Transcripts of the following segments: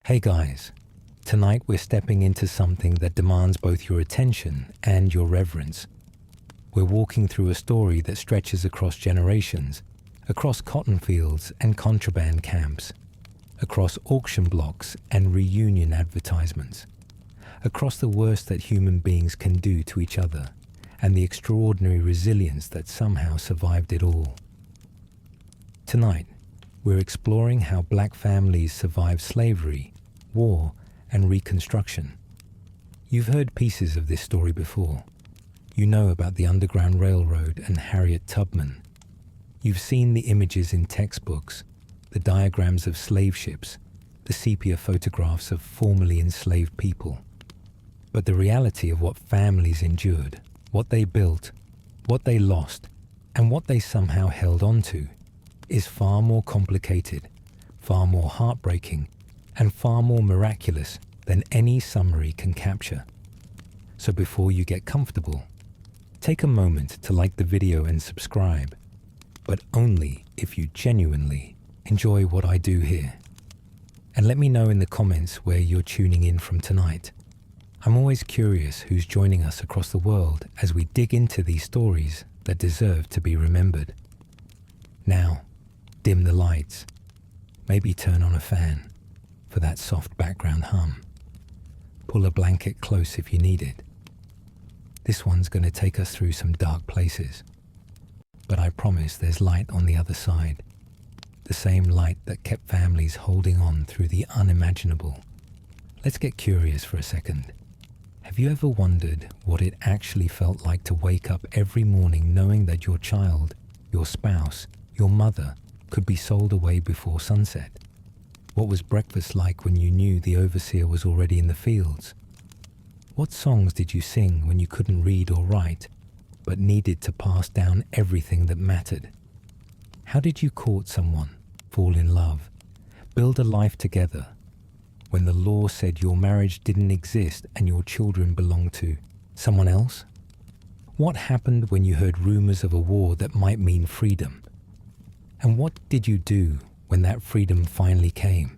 Hey guys, tonight we're stepping into something that demands both your attention and your reverence. We're walking through a story that stretches across generations, across cotton fields and contraband camps, across auction blocks and reunion advertisements, across the worst that human beings can do to each other and the extraordinary resilience that somehow survived it all. Tonight, we're exploring how black families survived slavery, war, and Reconstruction. You've heard pieces of this story before. You know about the Underground Railroad and Harriet Tubman. You've seen the images in textbooks, the diagrams of slave ships, the sepia photographs of formerly enslaved people. But the reality of what families endured, what they built, what they lost, and what they somehow held on to, is far more complicated, far more heartbreaking, and far more miraculous than any summary can capture. So before you get comfortable, take a moment to like the video and subscribe, but only if you genuinely enjoy what I do here. And let me know in the comments where you're tuning in from tonight. I'm always curious who's joining us across the world as we dig into these stories that deserve to be remembered. Now, dim the lights. Maybe turn on a fan for that soft background hum. Pull a blanket close if you need it. This one's going to take us through some dark places. But I promise there's light on the other side. The same light that kept families holding on through the unimaginable. Let's get curious for a second. Have you ever wondered what it actually felt like to wake up every morning knowing that your child, your spouse, your mother could be sold away before sunset? What was breakfast like when you knew the overseer was already in the fields? What songs did you sing when you couldn't read or write, but needed to pass down everything that mattered? How did you court someone, fall in love, build a life together, when the law said your marriage didn't exist and your children belonged to someone else? What happened when you heard rumors of a war that might mean freedom? And what did you do when that freedom finally came,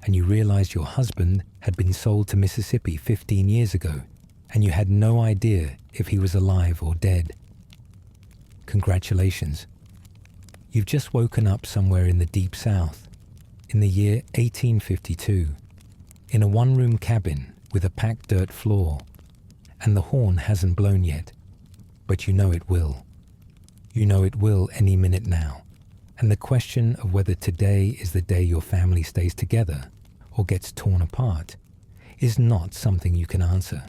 and you realized your husband had been sold to Mississippi 15 years ago, and you had no idea if he was alive or dead? Congratulations. You've just woken up somewhere in the Deep South, in the year 1852, in a one-room cabin with a packed dirt floor, and the horn hasn't blown yet, but you know it will. You know it will any minute now. And the question of whether today is the day your family stays together or gets torn apart is not something you can answer.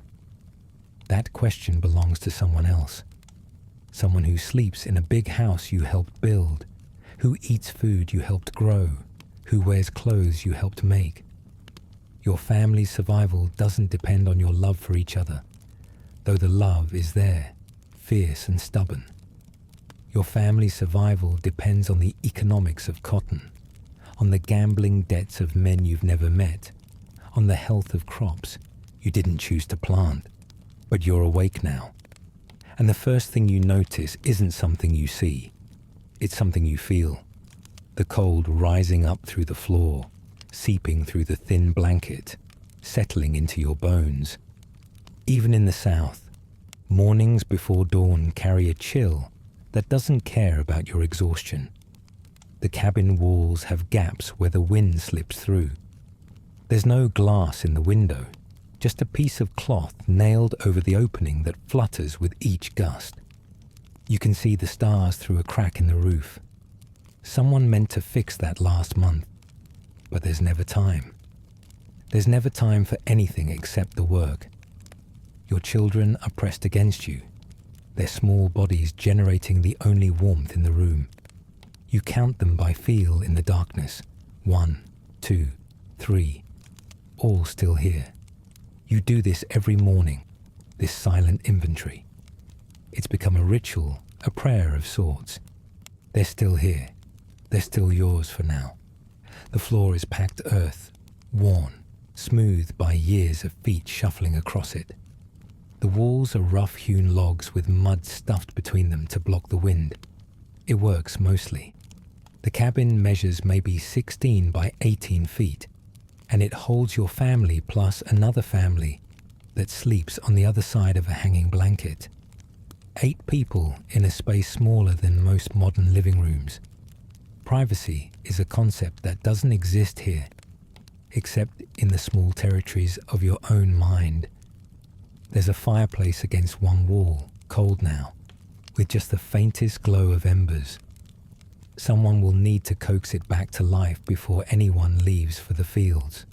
That question belongs to someone else. Someone who sleeps in a big house you helped build, who eats food you helped grow, who wears clothes you helped make. Your family's survival doesn't depend on your love for each other, though the love is there, fierce and stubborn. Your family's survival depends on the economics of cotton, on the gambling debts of men you've never met, on the health of crops you didn't choose to plant, but you're awake now. And the first thing you notice isn't something you see, it's something you feel. The cold rising up through the floor, seeping through the thin blanket, settling into your bones. Even in the South, mornings before dawn carry a chill that doesn't care about your exhaustion. The cabin walls have gaps where the wind slips through. There's no glass in the window, just a piece of cloth nailed over the opening that flutters with each gust. You can see the stars through a crack in the roof. Someone meant to fix that last month, but there's never time. There's never time for anything except the work. Your children are pressed against you, their small bodies generating the only warmth in the room. You count them by feel in the darkness. 1, 2, 3, all still here. You do this every morning, this silent inventory. It's become a ritual, a prayer of sorts. They're still here. They're still yours for now. The floor is packed earth, worn, smoothed by years of feet shuffling across it. The walls are rough-hewn logs with mud stuffed between them to block the wind. It works mostly. The cabin measures maybe 16 by 18 feet. and it holds your family plus another family that sleeps on the other side of a hanging blanket. 8 people in a space smaller than most modern living rooms. Privacy is a concept that doesn't exist here, except in the small territories of your own mind. There's a fireplace against one wall, cold now, with just the faintest glow of embers. Someone will need to coax it back to life before anyone leaves for the fields.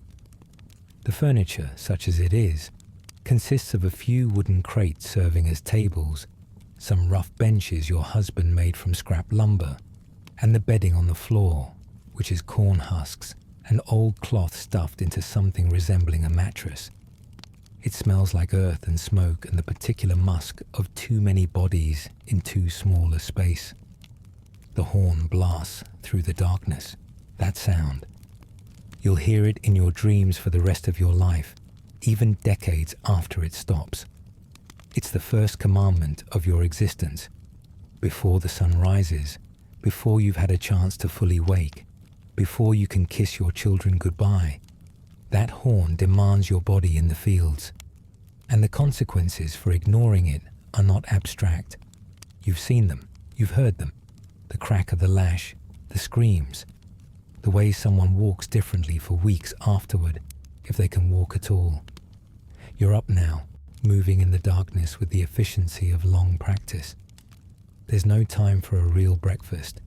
The furniture, such as it is, consists of a few wooden crates serving as tables, some rough benches your husband made from scrap lumber, and the bedding on the floor, which is corn husks and old cloth stuffed into something resembling a mattress. It smells like earth and smoke and the particular musk of too many bodies in too small a space. The horn blasts through the darkness. That sound. You'll hear it in your dreams for the rest of your life, even decades after it stops. It's the first commandment of your existence. Before the sun rises, before you've had a chance to fully wake, before you can kiss your children goodbye, that horn demands your body in the fields. And the consequences for ignoring it are not abstract. You've seen them, you've heard them. The crack of the lash, the screams, the way someone walks differently for weeks afterward, if they can walk at all. You're up now, moving in the darkness with the efficiency of long practice. There's no time for a real breakfast.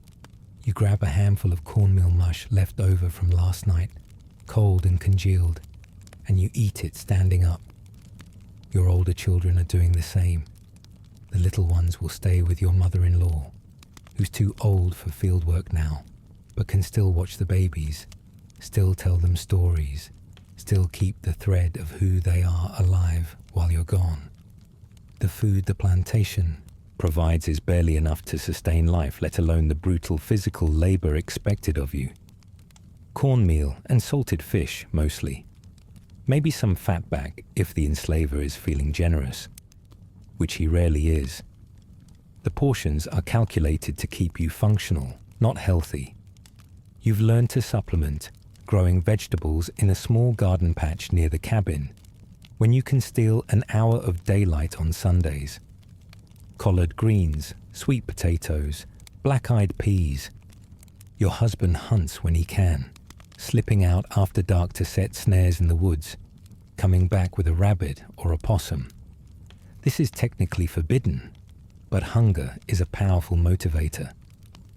You grab a handful of cornmeal mush left over from last night, cold and congealed, and you eat it standing up. Your older children are doing the same. The little ones will stay with your mother-in-law, who's too old for fieldwork now, but can still watch the babies, still tell them stories, still keep the thread of who they are alive while you're gone. The food the plantation provides is barely enough to sustain life, let alone the brutal physical labor expected of you. Cornmeal and salted fish, mostly. Maybe some fatback if the enslaver is feeling generous, which he rarely is. The portions are calculated to keep you functional, not healthy. You've learned to supplement, growing vegetables in a small garden patch near the cabin, when you can steal an hour of daylight on Sundays. Collard greens, sweet potatoes, black-eyed peas. Your husband hunts when he can, slipping out after dark to set snares in the woods, coming back with a rabbit or a possum. This is technically forbidden, but hunger is a powerful motivator,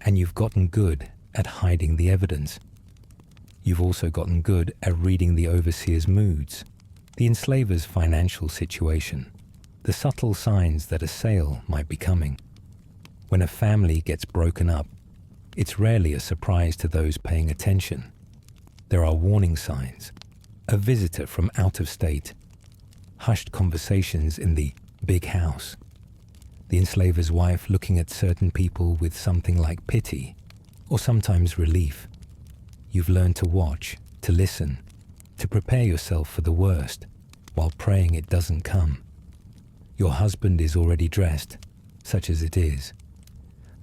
and you've gotten good at hiding the evidence. You've also gotten good at reading the overseer's moods, the enslaver's financial situation, the subtle signs that a sale might be coming. When a family gets broken up, it's rarely a surprise to those paying attention. There are warning signs, a visitor from out of state, hushed conversations in the big house, the enslaver's wife looking at certain people with something like pity, or sometimes relief. You've learned to watch, to listen, to prepare yourself for the worst, while praying it doesn't come. Your husband is already dressed, such as it is.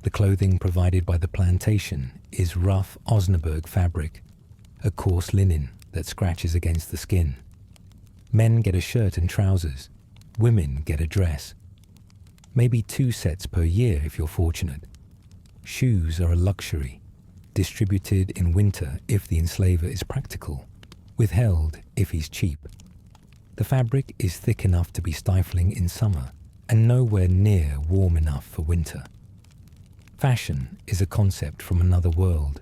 The clothing provided by the plantation is rough Osnaburg fabric, a coarse linen that scratches against the skin. Men get a shirt and trousers. Women get a dress. Maybe 2 sets per year if you're fortunate. Shoes are a luxury, distributed in winter if the enslaver is practical, withheld if he's cheap. The fabric is thick enough to be stifling in summer and nowhere near warm enough for winter. Fashion is a concept from another world.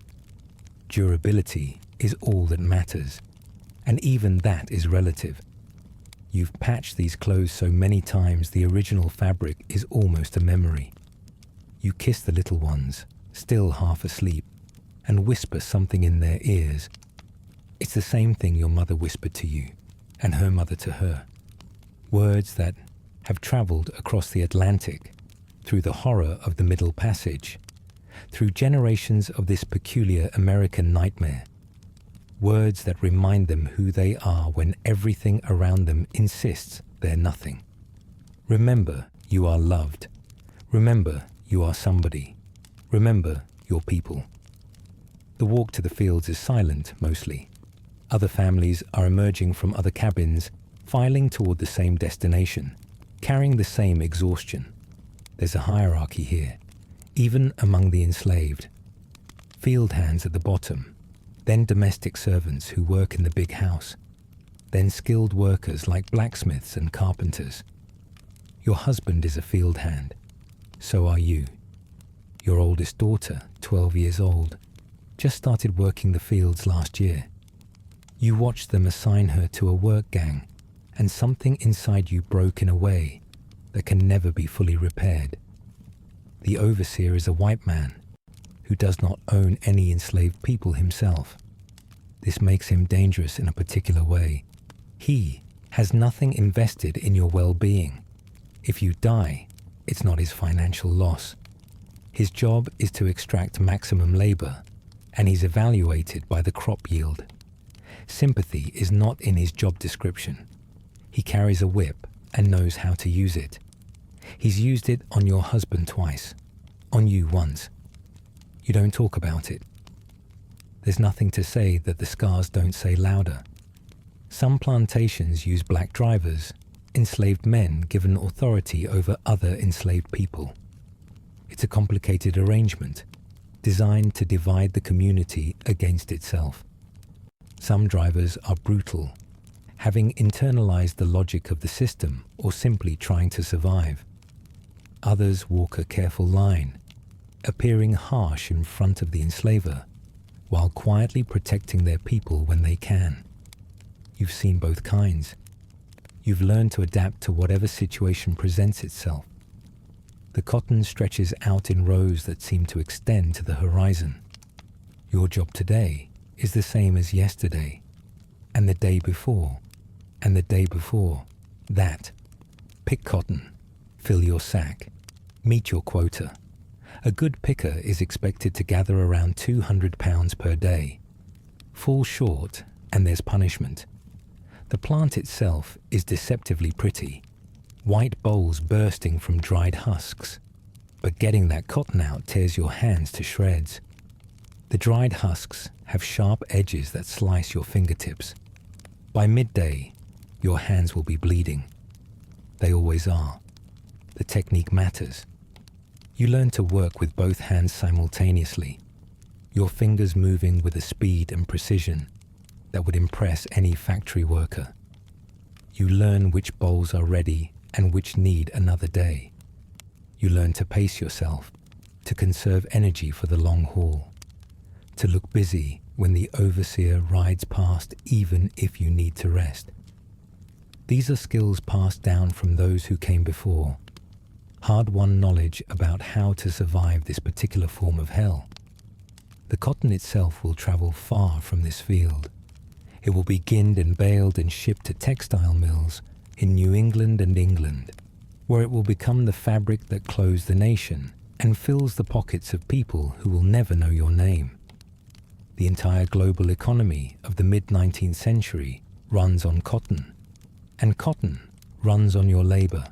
Durability is all that matters, and even that is relative. You've patched these clothes so many times the original fabric is almost a memory. You kiss the little ones, still half asleep, and whisper something in their ears. It's the same thing your mother whispered to you, and her mother to her. Words that have traveled across the Atlantic, through the horror of the Middle Passage, through generations of this peculiar American nightmare. Words that remind them who they are when everything around them insists they're nothing. Remember you are loved. Remember you are somebody. Remember your people. The walk to the fields is silent, mostly. Other families are emerging from other cabins, filing toward the same destination, carrying the same exhaustion. There's a hierarchy here, even among the enslaved. Field hands at the bottom, then domestic servants who work in the big house, then skilled workers like blacksmiths and carpenters. Your husband is a field hand. So are you. Your oldest daughter, 12 years old, just started working the fields last year. You watched them assign her to a work gang, and something inside you broke in a way that can never be fully repaired. The overseer is a white man who does not own any enslaved people himself. This makes him dangerous in a particular way. He has nothing invested in your well-being. If you die, it's not his financial loss. His job is to extract maximum labor, and he's evaluated by the crop yield. Sympathy is not in his job description. He carries a whip and knows how to use it. He's used it on your husband twice, on you once. You don't talk about it. There's nothing to say that the scars don't say louder. Some plantations use black drivers, enslaved men given authority over other enslaved people. It's a complicated arrangement, designed to divide the community against itself. Some drivers are brutal, having internalized the logic of the system or simply trying to survive. Others walk a careful line, appearing harsh in front of the enslaver, while quietly protecting their people when they can. You've seen both kinds. You've learned to adapt to whatever situation presents itself. The cotton stretches out in rows that seem to extend to the horizon. Your job today is the same as yesterday, and the day before, and the day before that. Pick cotton, fill your sack, meet your quota. A good picker is expected to gather around 200 pounds per day. Fall short, and there's punishment. The plant itself is deceptively pretty, white bolls bursting from dried husks, but getting that cotton out tears your hands to shreds. The dried husks have sharp edges that slice your fingertips. By midday, your hands will be bleeding. They always are. The technique matters. You learn to work with both hands simultaneously, your fingers moving with a speed and precision that would impress any factory worker. You learn which bowls are ready and which need another day. You learn to pace yourself, to conserve energy for the long haul, to look busy when the overseer rides past even if you need to rest. These are skills passed down from those who came before, hard-won knowledge about how to survive this particular form of hell. The cotton itself will travel far from this field. It will be ginned and baled and shipped to textile mills in New England and England, where it will become the fabric that clothes the nation and fills the pockets of people who will never know your name. The entire global economy of the mid-19th century runs on cotton, and cotton runs on your labor.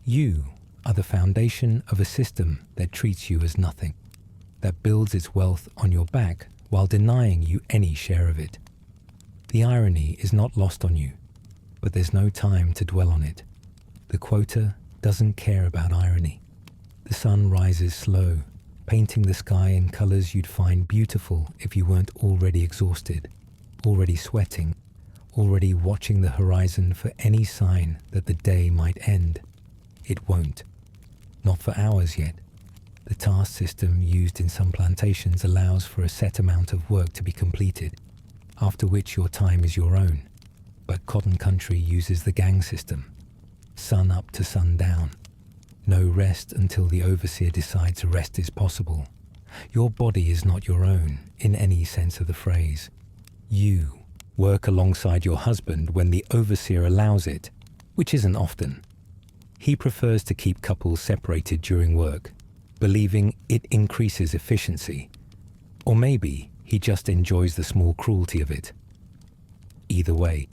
You are the foundation of a system that treats you as nothing, that builds its wealth on your back while denying you any share of it. The irony is not lost on you, but there's no time to dwell on it. The quota doesn't care about irony. The sun rises slow, painting the sky in colors you'd find beautiful if you weren't already exhausted, already sweating, already watching the horizon for any sign that the day might end. It won't. Not for hours yet. The task system used in some plantations allows for a set amount of work to be completed, after which your time is your own. But cotton country uses the gang system. Sun up to sun down. No rest until the overseer decides rest is possible. Your body is not your own in any sense of the phrase. You work alongside your husband when the overseer allows it, which isn't often. He prefers to keep couples separated during work, believing it increases efficiency. Or maybe he just enjoys the small cruelty of it. Either way,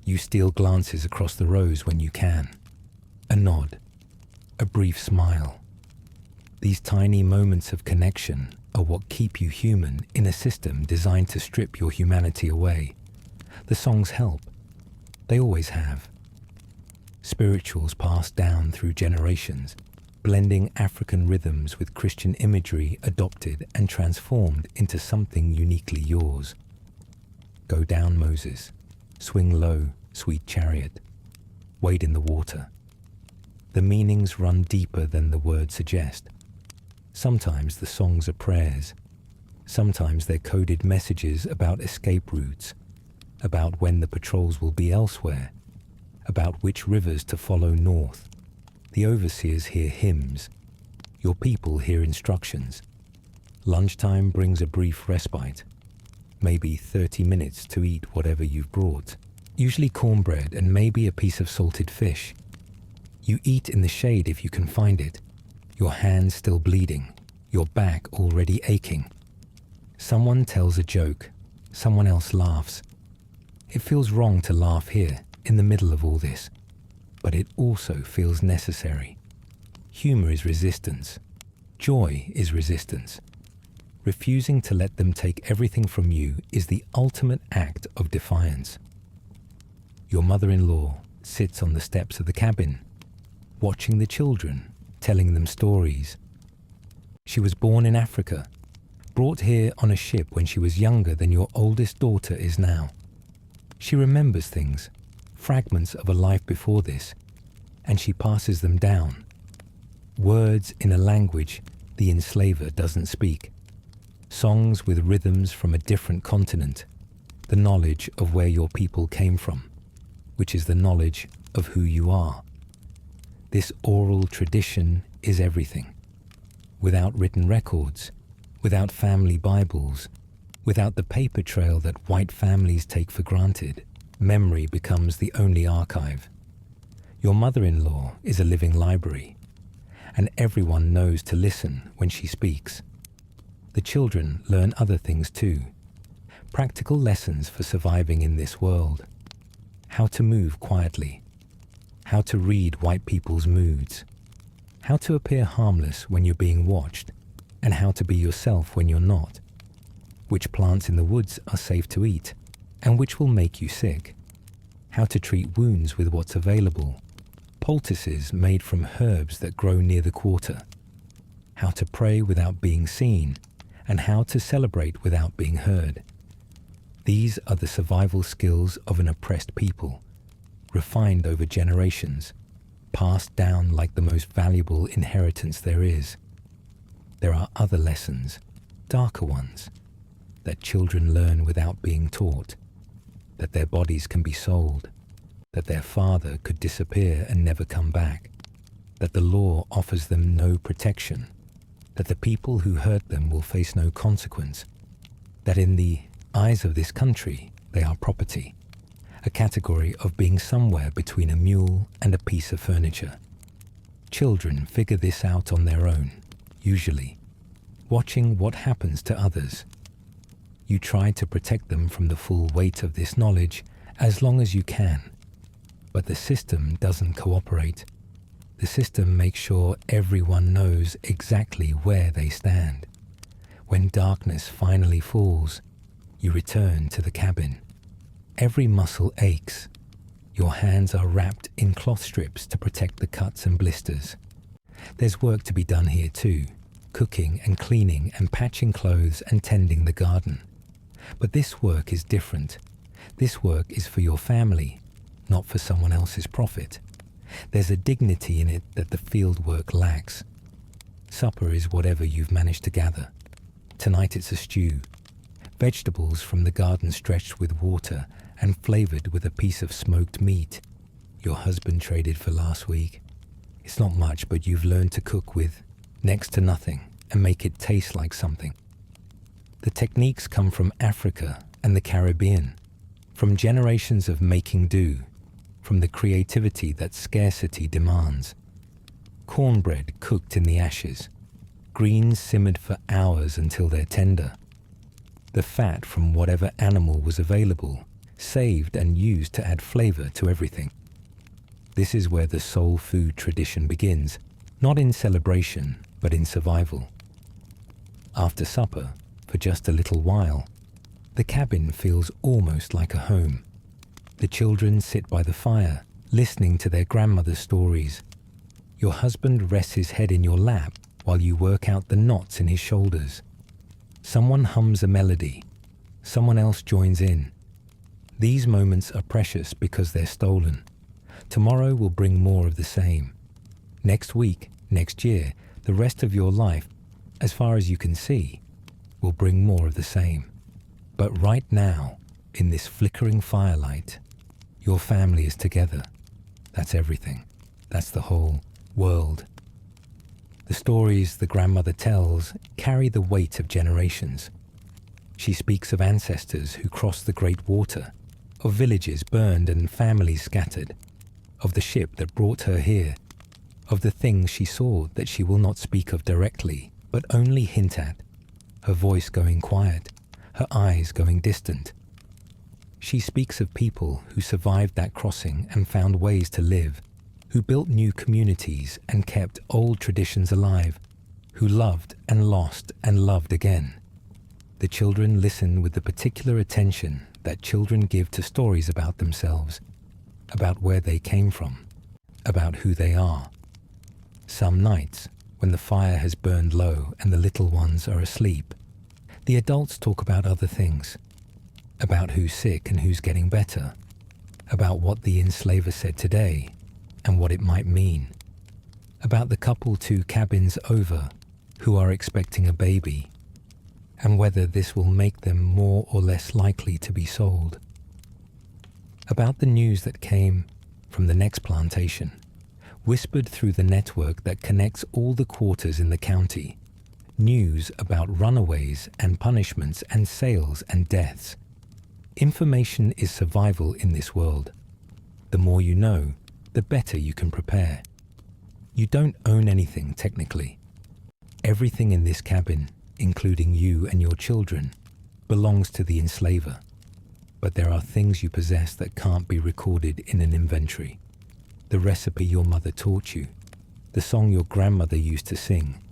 you steal glances across the rows when you can. A nod, a brief smile. These tiny moments of connection are what keep you human in a system designed to strip your humanity away. The songs help. They always have. Spirituals passed down through generations, blending African rhythms with Christian imagery adopted and transformed into something uniquely yours. Go down, Moses. Swing low, sweet chariot. Wade in the water. The meanings run deeper than the words suggest. Sometimes the songs are prayers. Sometimes they're coded messages about escape routes, about when the patrols will be elsewhere, about which rivers to follow north. The overseers hear hymns. Your people hear instructions. Lunchtime brings a brief respite, maybe 30 minutes to eat whatever you've brought, usually cornbread and maybe a piece of salted fish. You eat in the shade if you can find it, your hands still bleeding, your back already aching. Someone tells a joke, someone else laughs. It feels wrong to laugh here, in the middle of all this, but it also feels necessary. Humor is resistance. Joy is resistance. Refusing to let them take everything from you is the ultimate act of defiance. Your mother-in-law sits on the steps of the cabin, watching the children, telling them stories. She was born in Africa, brought here on a ship when she was younger than your oldest daughter is now. She remembers things, fragments of a life before this, and she passes them down. Words in a language the enslaver doesn't speak. Songs with rhythms from a different continent, the knowledge of where your people came from, which is the knowledge of who you are. This oral tradition is everything. Without written records, without family Bibles, without the paper trail that white families take for granted, memory becomes the only archive. Your mother-in-law is a living library, and everyone knows to listen when she speaks. The children learn other things too, practical lessons for surviving in this world. How to move quietly, how to read white people's moods, how to appear harmless when you're being watched, and how to be yourself when you're not. Which plants in the woods are safe to eat, and which will make you sick. How to treat wounds with what's available, poultices made from herbs that grow near the quarter. How to pray without being seen, and how to celebrate without being heard. These are the survival skills of an oppressed people, refined over generations, passed down like the most valuable inheritance there is. There are other lessons, darker ones, that children learn without being taught, that their bodies can be sold, that their father could disappear and never come back, that the law offers them no protection, that the people who hurt them will face no consequence, that in the eyes of this country they are property, a category of being somewhere between a mule and a piece of furniture. Children figure this out on their own, usually, watching what happens to others. You try to protect them from the full weight of this knowledge as long as you can, but the system doesn't cooperate. The system makes sure everyone knows exactly where they stand. When darkness finally falls, you return to the cabin. Every muscle aches. Your hands are wrapped in cloth strips to protect the cuts and blisters. There's work to be done here too, cooking and cleaning and patching clothes and tending the garden. But this work is different. This work is for your family, not for someone else's profit. There's a dignity in it that the field work lacks. Supper is whatever you've managed to gather. Tonight it's a stew. Vegetables from the garden stretched with water and flavored with a piece of smoked meat your husband traded for last week. It's not much, but you've learned to cook with next to nothing and make it taste like something. The techniques come from Africa and the Caribbean, from generations of making do, from the creativity that scarcity demands. Cornbread cooked in the ashes, greens simmered for hours until they're tender. The fat from whatever animal was available, saved and used to add flavor to everything. This is where the soul food tradition begins, not in celebration, but in survival. After supper, for just a little while, the cabin feels almost like a home. The children sit by the fire, listening to their grandmother's stories. Your husband rests his head in your lap while you work out the knots in his shoulders. Someone hums a melody. Someone else joins in. These moments are precious because they're stolen. Tomorrow will bring more of the same. Next week, next year, the rest of your life, as far as you can see, will bring more of the same. But right now, in this flickering firelight, your family is together. That's everything. That's the whole world. The stories the grandmother tells carry the weight of generations. She speaks of ancestors who crossed the great water, of villages burned and families scattered, of the ship that brought her here, of the things she saw that she will not speak of directly, but only hint at, her voice going quiet, her eyes going distant. She speaks of people who survived that crossing and found ways to live, who built new communities and kept old traditions alive, who loved and lost and loved again. The children listen with the particular attention that children give to stories about themselves, about where they came from, about who they are. Some nights, when the fire has burned low and the little ones are asleep, the adults talk about other things, about who's sick and who's getting better, about what the enslaver said today and what it might mean, about the couple 2 cabins over who are expecting a baby, and whether this will make them more or less likely to be sold. About the news that came from the next plantation, whispered through the network that connects all the quarters in the county, news about runaways and punishments and sales and deaths. Information is survival in this world. The more you know, the better you can prepare. You don't own anything technically. Everything in this cabin, including you and your children, belongs to the enslaver. But there are things you possess that can't be recorded in an inventory. The recipe your mother taught you, the song your grandmother used to sing,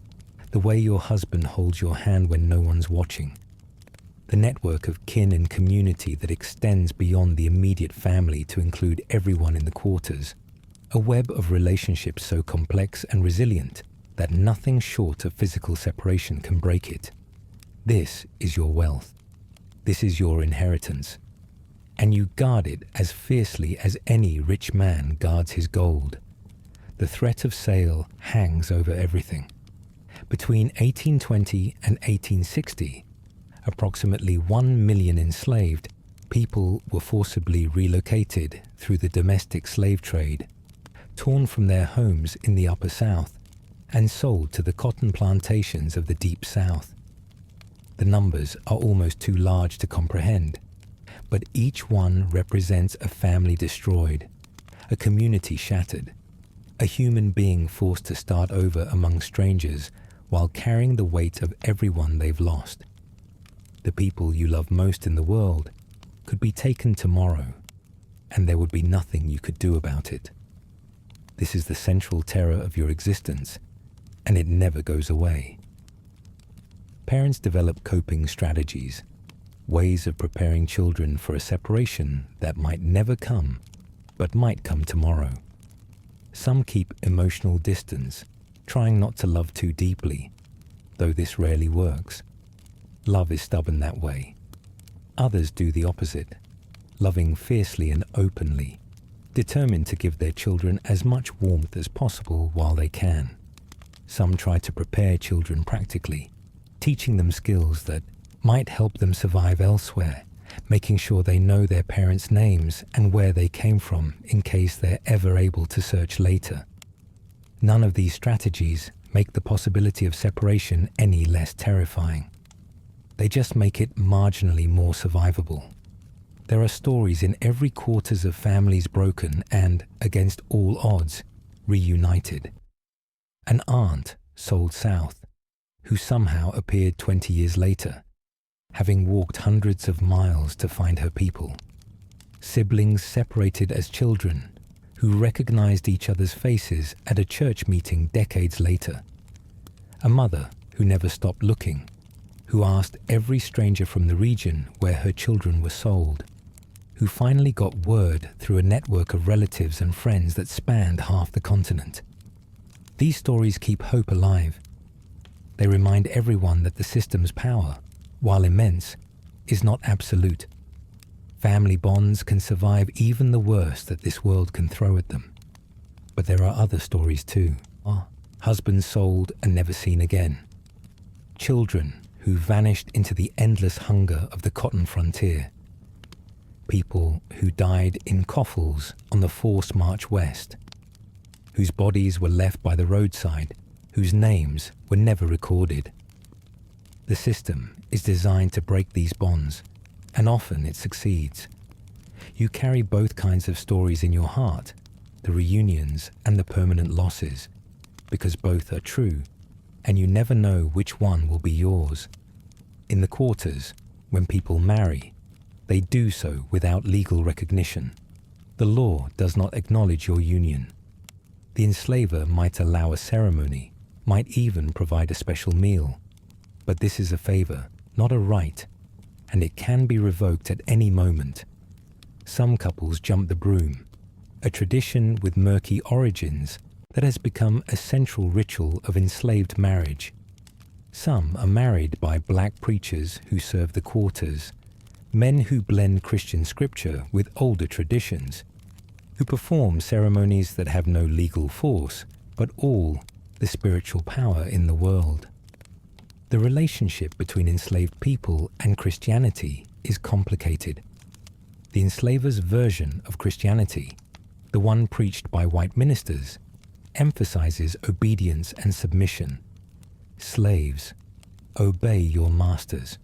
the way your husband holds your hand when no one's watching, the network of kin and community that extends beyond the immediate family to include everyone in the quarters, a web of relationships so complex and resilient that nothing short of physical separation can break it. This is your wealth. This is your inheritance. And you guard it as fiercely as any rich man guards his gold. The threat of sale hangs over everything. Between 1820 and 1860, approximately 1 million enslaved people were forcibly relocated through the domestic slave trade, torn from their homes in the Upper South, and sold to the cotton plantations of the Deep South. The numbers are almost too large to comprehend, but each one represents a family destroyed, a community shattered, a human being forced to start over among strangers while carrying the weight of everyone they've lost. The people you love most in the world could be taken tomorrow, and there would be nothing you could do about it. This is the central terror of your existence, and it never goes away. Parents develop coping strategies, ways of preparing children for a separation that might never come, but might come tomorrow. Some keep emotional distance, trying not to love too deeply, though this rarely works. Love is stubborn that way. Others do the opposite, loving fiercely and openly, determined to give their children as much warmth as possible while they can. Some try to prepare children practically, teaching them skills that might help them survive elsewhere, making sure they know their parents' names and where they came from in case they're ever able to search later. None of these strategies make the possibility of separation any less terrifying. They just make it marginally more survivable. There are stories in every quarters of families broken and, against all odds, reunited. An aunt sold south, who somehow appeared 20 years later, having walked hundreds of miles to find her people. Siblings separated as children, who recognized each other's faces at a church meeting decades later. A mother who never stopped looking, who asked every stranger from the region where her children were sold, who finally got word through a network of relatives and friends that spanned half the continent. These stories keep hope alive. They remind everyone that the system's power, while immense, is not absolute. Family bonds can survive even the worst that this world can throw at them. But there are other stories too. Husbands sold and never seen again. Children who vanished into the endless hunger of the cotton frontier. People who died in coffles on the forced march west, whose bodies were left by the roadside, whose names were never recorded. The system is designed to break these bonds, and often it succeeds. You carry both kinds of stories in your heart, the reunions and the permanent losses, because both are true, and you never know which one will be yours. In the quarters, when people marry, they do so without legal recognition. The law does not acknowledge your union. The enslaver might allow a ceremony, might even provide a special meal. But this is a favor, not a right, and it can be revoked at any moment. Some couples jump the broom, a tradition with murky origins that has become a central ritual of enslaved marriage. Some are married by black preachers who serve the quarters, men who blend Christian scripture with older traditions, who perform ceremonies that have no legal force, but all the spiritual power in the world. The relationship between enslaved people and Christianity is complicated. The enslaver's version of Christianity, the one preached by white ministers, emphasizes obedience and submission. Slaves, obey your masters.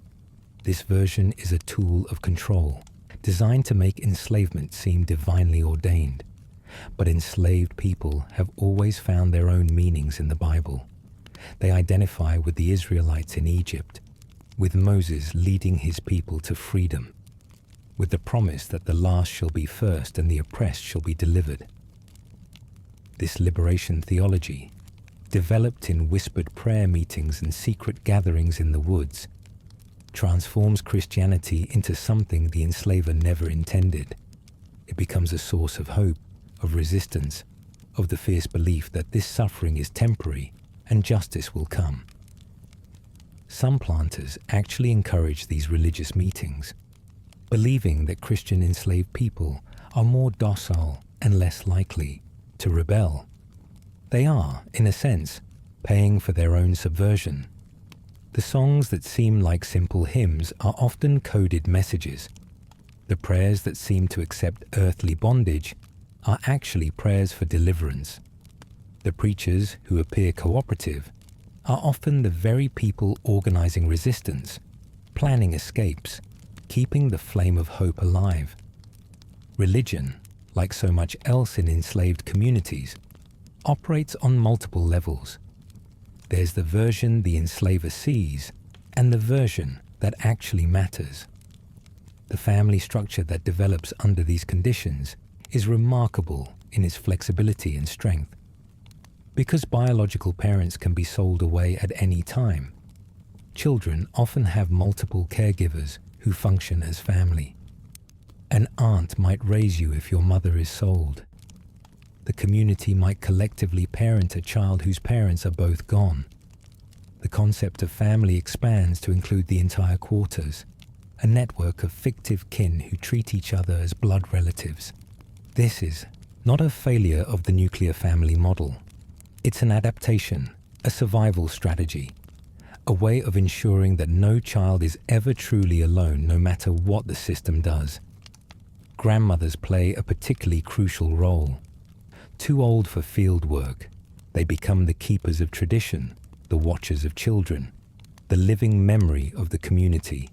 This version is a tool of control, designed to make enslavement seem divinely ordained. But enslaved people have always found their own meanings in the Bible. They identify with the Israelites in Egypt, with Moses leading his people to freedom, with the promise that the last shall be first and the oppressed shall be delivered. This liberation theology, developed in whispered prayer meetings and secret gatherings in the woods, transforms Christianity into something the enslaver never intended. It becomes a source of hope, of resistance, of the fierce belief that this suffering is temporary and justice will come. Some planters actually encourage these religious meetings, believing that Christian enslaved people are more docile and less likely to rebel. They are, in a sense, paying for their own subversion. The songs that seem like simple hymns are often coded messages. The prayers that seem to accept earthly bondage are actually prayers for deliverance. The preachers who appear cooperative are often the very people organizing resistance, planning escapes, keeping the flame of hope alive. Religion, like so much else in enslaved communities, operates on multiple levels. There's the version the enslaver sees and the version that actually matters. The family structure that develops under these conditions is remarkable in its flexibility and strength. Because biological parents can be sold away at any time, children often have multiple caregivers who function as family. An aunt might raise you if your mother is sold. The community might collectively parent a child whose parents are both gone. The concept of family expands to include the entire quarters, a network of fictive kin who treat each other as blood relatives. This is not a failure of the nuclear family model. It's an adaptation, a survival strategy, a way of ensuring that no child is ever truly alone no matter what the system does. Grandmothers play a particularly crucial role. Too old for field work, they become the keepers of tradition, the watchers of children, the living memory of the community.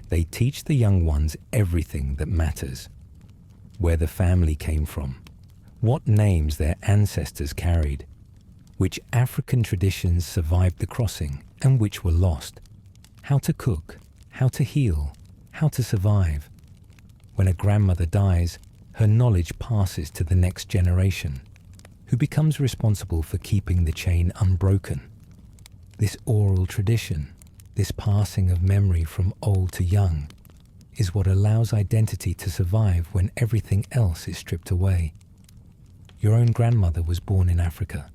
They teach the young ones everything that matters. Where the family came from, what names their ancestors carried, which African traditions survived the crossing and which were lost, how to cook, how to heal, how to survive. When a grandmother dies, her knowledge passes to the next generation, who becomes responsible for keeping the chain unbroken. This oral tradition, this passing of memory from old to young, is what allows identity to survive when everything else is stripped away. Your own grandmother was born in Africa.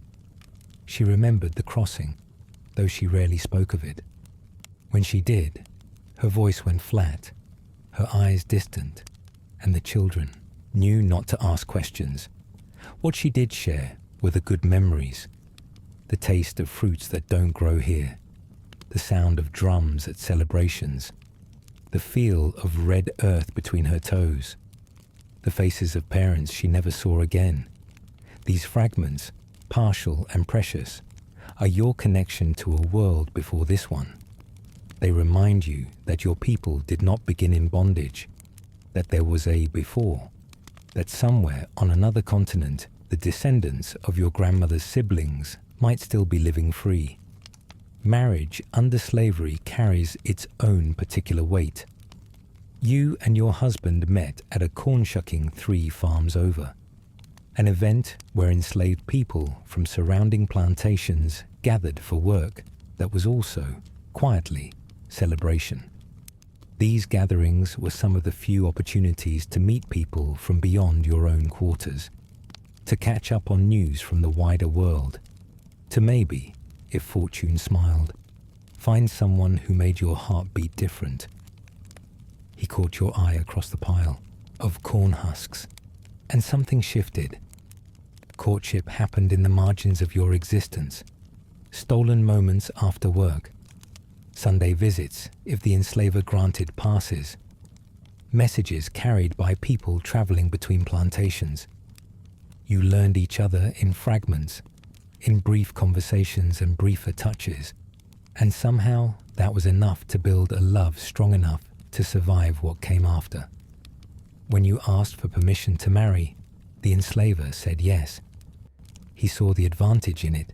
She remembered the crossing, though she rarely spoke of it. When she did, her voice went flat, her eyes distant, and the children knew not to ask questions. What she did share were the good memories, the taste of fruits that don't grow here, the sound of drums at celebrations, the feel of red earth between her toes, the faces of parents she never saw again. These fragments, partial and precious, are your connection to a world before this one. They remind you that your people did not begin in bondage, that there was a before, that somewhere on another continent the descendants of your grandmother's siblings might still be living free. Marriage under slavery carries its own particular weight. You and your husband met at a corn shucking 3 farms over, an event where enslaved people from surrounding plantations gathered for work that was also, quietly, celebration. These gatherings were some of the few opportunities to meet people from beyond your own quarters, to catch up on news from the wider world, to maybe, if fortune smiled, find someone who made your heart beat different. He caught your eye across the pile of corn husks, and something shifted. Courtship happened in the margins of your existence, stolen moments after work, Sunday visits if the enslaver granted passes, messages carried by people traveling between plantations. You learned each other in fragments, in brief conversations and briefer touches, and somehow that was enough to build a love strong enough to survive what came after. When you asked for permission to marry, the enslaver said yes. He saw the advantage in it.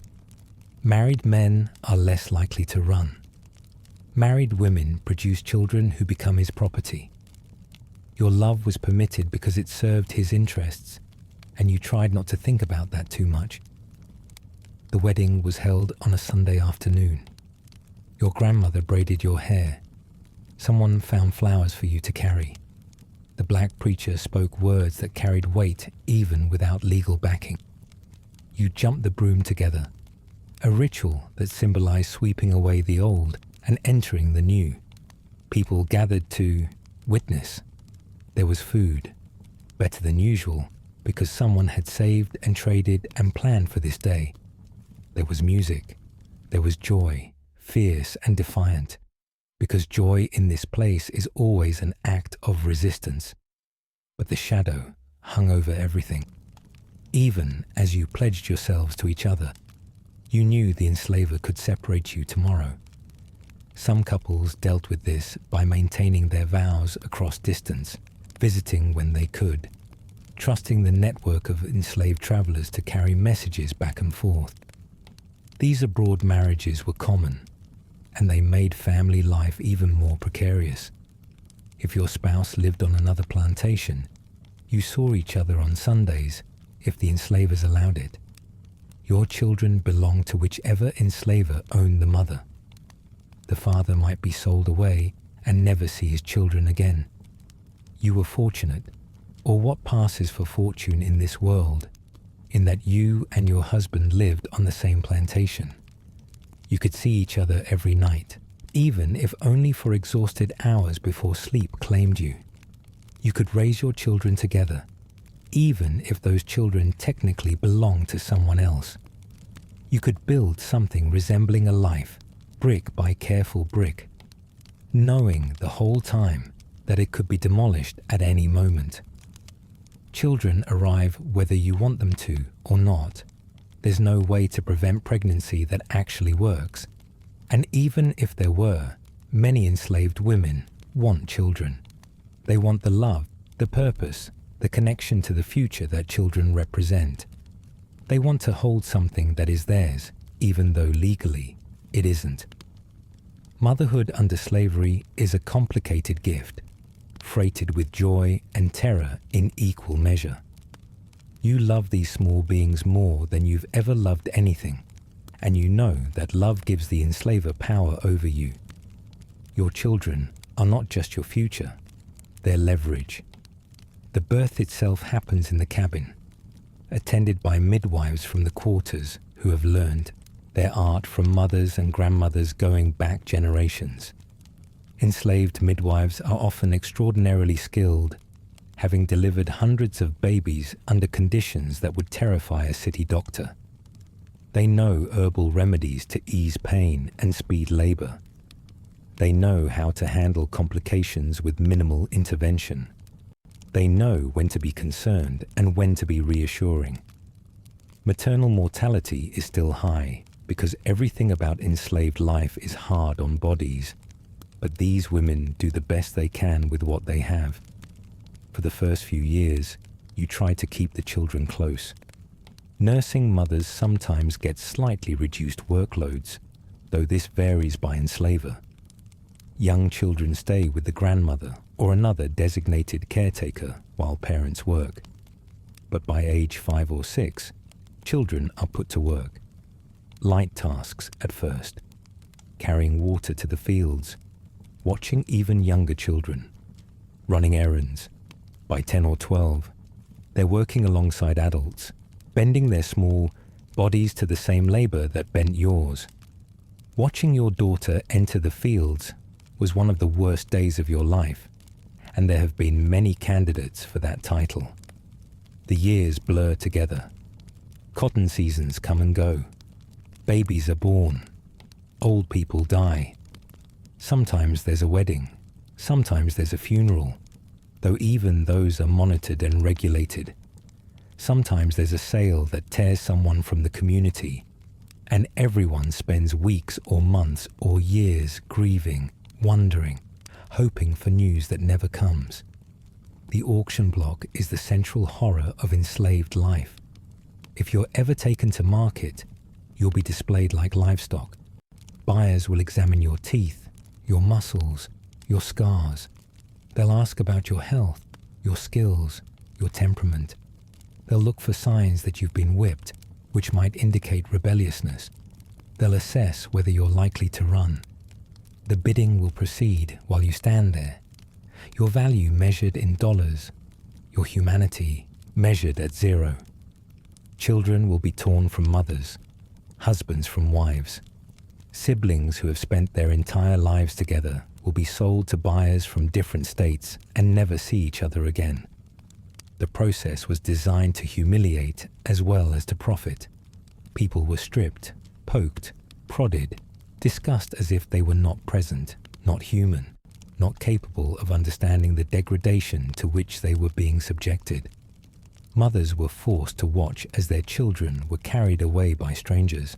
Married men are less likely to run. Married women produce children who become his property. Your love was permitted because it served his interests, and you tried not to think about that too much. The wedding was held on a Sunday afternoon. Your grandmother braided your hair. Someone found flowers for you to carry. The black preacher spoke words that carried weight even without legal backing. You jumped the broom together, a ritual that symbolized sweeping away the old and entering the new. People gathered to witness. There was food, better than usual, because someone had saved and traded and planned for this day. There was music. There was joy, fierce and defiant, because joy in this place is always an act of resistance. But the shadow hung over everything. Even as you pledged yourselves to each other, you knew the enslaver could separate you tomorrow. Some couples dealt with this by maintaining their vows across distance, visiting when they could, trusting the network of enslaved travelers to carry messages back and forth. These abroad marriages were common, and they made family life even more precarious. If your spouse lived on another plantation, you saw each other on Sundays if the enslavers allowed it. Your children belonged to whichever enslaver owned the mother. The father might be sold away and never see his children again. You were fortunate, or what passes for fortune in this world, in that you and your husband lived on the same plantation. You could see each other every night, even if only for exhausted hours before sleep claimed you. You could raise your children together, even if those children technically belonged to someone else. You could build something resembling a life, brick by careful brick, knowing the whole time that it could be demolished at any moment. Children arrive whether you want them to or not. There's no way to prevent pregnancy that actually works. And even if there were, many enslaved women want children. They want the love, the purpose, the connection to the future that children represent. They want to hold something that is theirs, even though legally it isn't. Motherhood under slavery is a complicated gift, freighted with joy and terror in equal measure. You love these small beings more than you've ever loved anything, and you know that love gives the enslaver power over you. Your children are not just your future, their leverage. The birth itself happens in the cabin, attended by midwives from the quarters who have learned their art from mothers and grandmothers going back generations. Enslaved midwives are often extraordinarily skilled, having delivered hundreds of babies under conditions that would terrify a city doctor. They know herbal remedies to ease pain and speed labor. They know how to handle complications with minimal intervention. They know when to be concerned and when to be reassuring. Maternal mortality is still high because everything about enslaved life is hard on bodies, but these women do the best they can with what they have. For the first few years, you try to keep the children close. Nursing mothers sometimes get slightly reduced workloads, though this varies by enslaver. Young children stay with the grandmother or another designated caretaker while parents work. But by age 5 or 6, children are put to work. Light tasks at first, carrying water to the fields, watching even younger children, running errands. By 10 or 12, they're working alongside adults, bending their small bodies to the same labor that bent yours. Watching your daughter enter the fields was one of the worst days of your life, and there have been many candidates for that title. The years blur together. Cotton seasons come and go. Babies are born. Old people die. Sometimes there's a wedding. Sometimes there's a funeral, though even those are monitored and regulated. Sometimes there's a sale that tears someone from the community, and everyone spends weeks or months or years grieving, wondering, hoping for news that never comes. The auction block is the central horror of enslaved life. If you're ever taken to market, you'll be displayed like livestock. Buyers will examine your teeth, your muscles, your scars. They'll ask about your health, your skills, your temperament. They'll look for signs that you've been whipped, which might indicate rebelliousness. They'll assess whether you're likely to run. The bidding will proceed while you stand there. Your value measured in dollars, your humanity measured at 0. Children will be torn from mothers, husbands from wives. Siblings who have spent their entire lives together will be sold to buyers from different states and never see each other again. The process was designed to humiliate as well as to profit. People were stripped, poked, prodded, discussed as if they were not present, not human, not capable of understanding the degradation to which they were being subjected. Mothers were forced to watch as their children were carried away by strangers.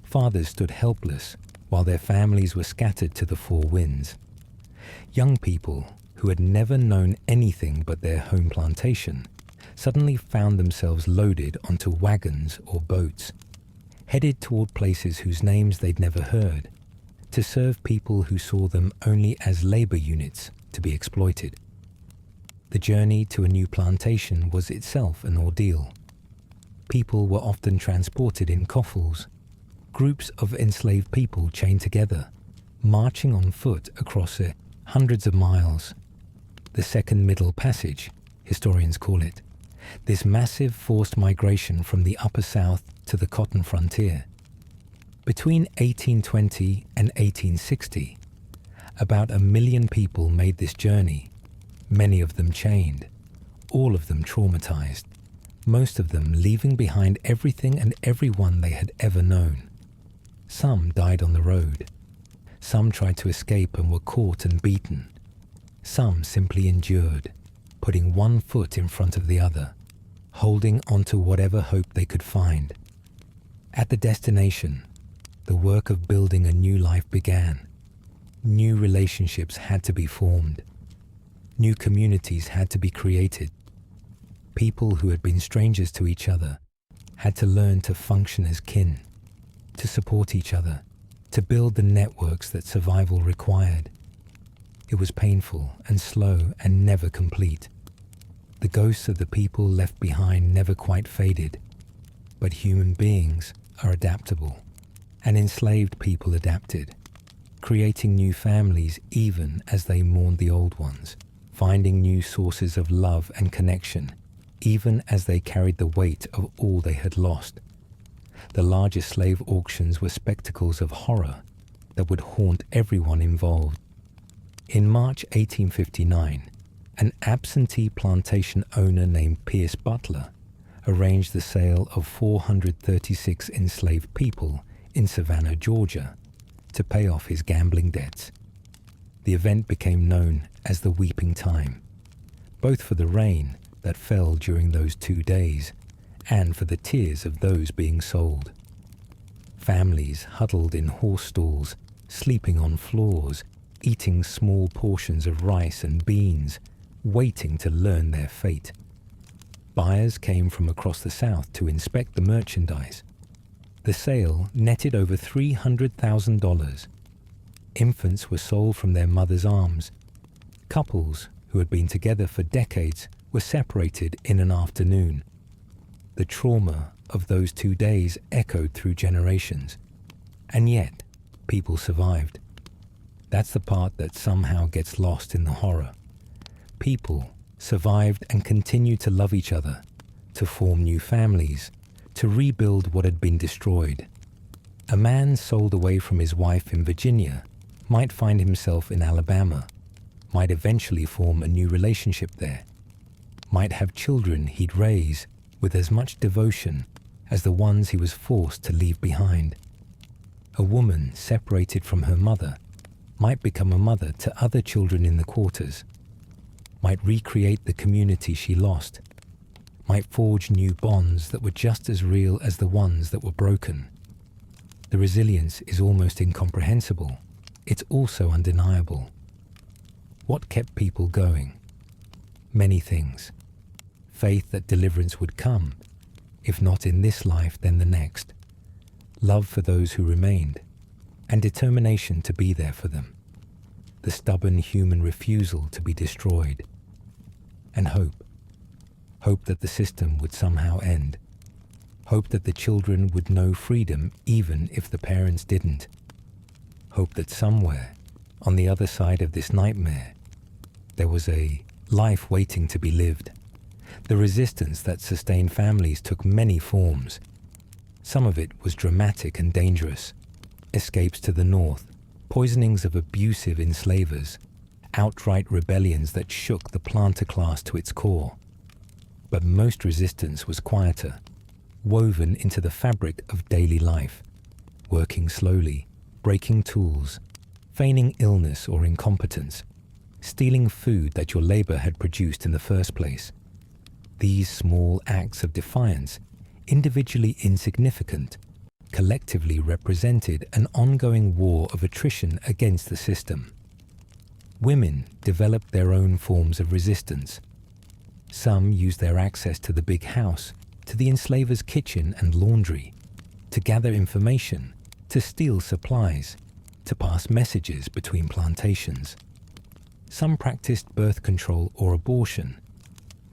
Fathers stood helpless while their families were scattered to the four winds. Young people who had never known anything but their home plantation suddenly found themselves loaded onto wagons or boats, headed toward places whose names they'd never heard, to serve people who saw them only as labor units to be exploited. The journey to a new plantation was itself an ordeal. People were often transported in coffles, groups of enslaved people chained together, marching on foot across hundreds of miles. The Second Middle Passage, historians call it, this massive forced migration from the Upper South to the cotton frontier. Between 1820 and 1860, about 1 million people made this journey, many of them chained, all of them traumatized, most of them leaving behind everything and everyone they had ever known. Some died on the road. Some tried to escape and were caught and beaten. Some simply endured, putting one foot in front of the other, holding onto whatever hope they could find. At the destination, the work of building a new life began. New relationships had to be formed. New communities had to be created. People who had been strangers to each other had to learn to function as kin, to support each other, to build the networks that survival required. It was painful and slow and never complete. The ghosts of the people left behind never quite faded, but human beings are adaptable, and enslaved people adapted, creating new families even as they mourned the old ones, finding new sources of love and connection, even as they carried the weight of all they had lost. The largest slave auctions were spectacles of horror that would haunt everyone involved. In March 1859, an absentee plantation owner named Pierce Butler arranged the sale of 436 enslaved people in Savannah, Georgia, to pay off his gambling debts. The event became known as the Weeping Time, both for the rain that fell during those 2 days and for the tears of those being sold. Families huddled in horse stalls, sleeping on floors, eating small portions of rice and beans, waiting to learn their fate. Buyers came from across the South to inspect the merchandise. The sale netted over $300,000. Infants were sold from their mother's arms. Couples who had been together for decades were separated in an afternoon. The trauma of those 2 days echoed through generations. And yet, people survived. That's the part that somehow gets lost in the horror. People survived and continued to love each other, to form new families, to rebuild what had been destroyed. A man sold away from his wife in Virginia might find himself in Alabama, might eventually form a new relationship there, might have children he'd raise with as much devotion as the ones he was forced to leave behind. A woman separated from her mother might become a mother to other children in the quarters, might recreate the community she lost, might forge new bonds that were just as real as the ones that were broken. The resilience is almost incomprehensible. It's also undeniable. What kept people going? Many things. Faith that deliverance would come, if not in this life, then the next. Love for those who remained, and determination to be there for them. The stubborn human refusal to be destroyed. And hope. Hope that the system would somehow end. Hope that the children would know freedom even if the parents didn't. Hope that somewhere, on the other side of this nightmare, there was a life waiting to be lived. The resistance that sustained families took many forms. Some of it was dramatic and dangerous. Escapes to the north, poisonings of abusive enslavers, outright rebellions that shook the planter class to its core. But most resistance was quieter, woven into the fabric of daily life, working slowly, breaking tools, feigning illness or incompetence, stealing food that your labor had produced in the first place. These small acts of defiance, individually insignificant, collectively represented an ongoing war of attrition against the system. Women developed their own forms of resistance. Some used their access to the big house, to the enslaver's kitchen and laundry, to gather information, to steal supplies, to pass messages between plantations. Some practiced birth control or abortion,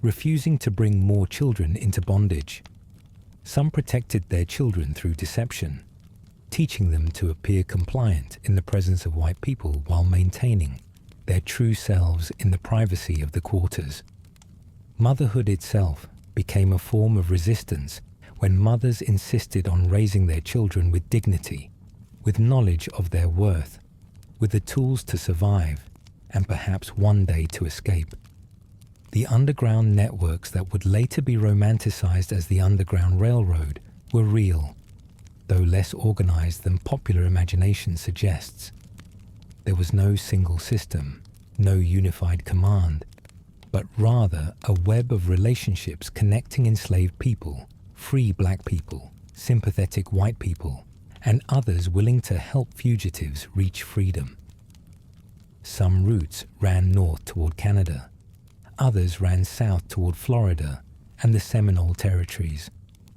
refusing to bring more children into bondage. Some protected their children through deception, teaching them to appear compliant in the presence of white people while maintaining their true selves in the privacy of the quarters. Motherhood itself became a form of resistance when mothers insisted on raising their children with dignity, with knowledge of their worth, with the tools to survive, and perhaps one day to escape. The underground networks that would later be romanticized as the Underground Railroad were real, though less organized than popular imagination suggests. There was no single system, no unified command, but rather a web of relationships connecting enslaved people, free black people, sympathetic white people, and others willing to help fugitives reach freedom. Some routes ran north toward Canada. Others ran south toward Florida and the Seminole territories,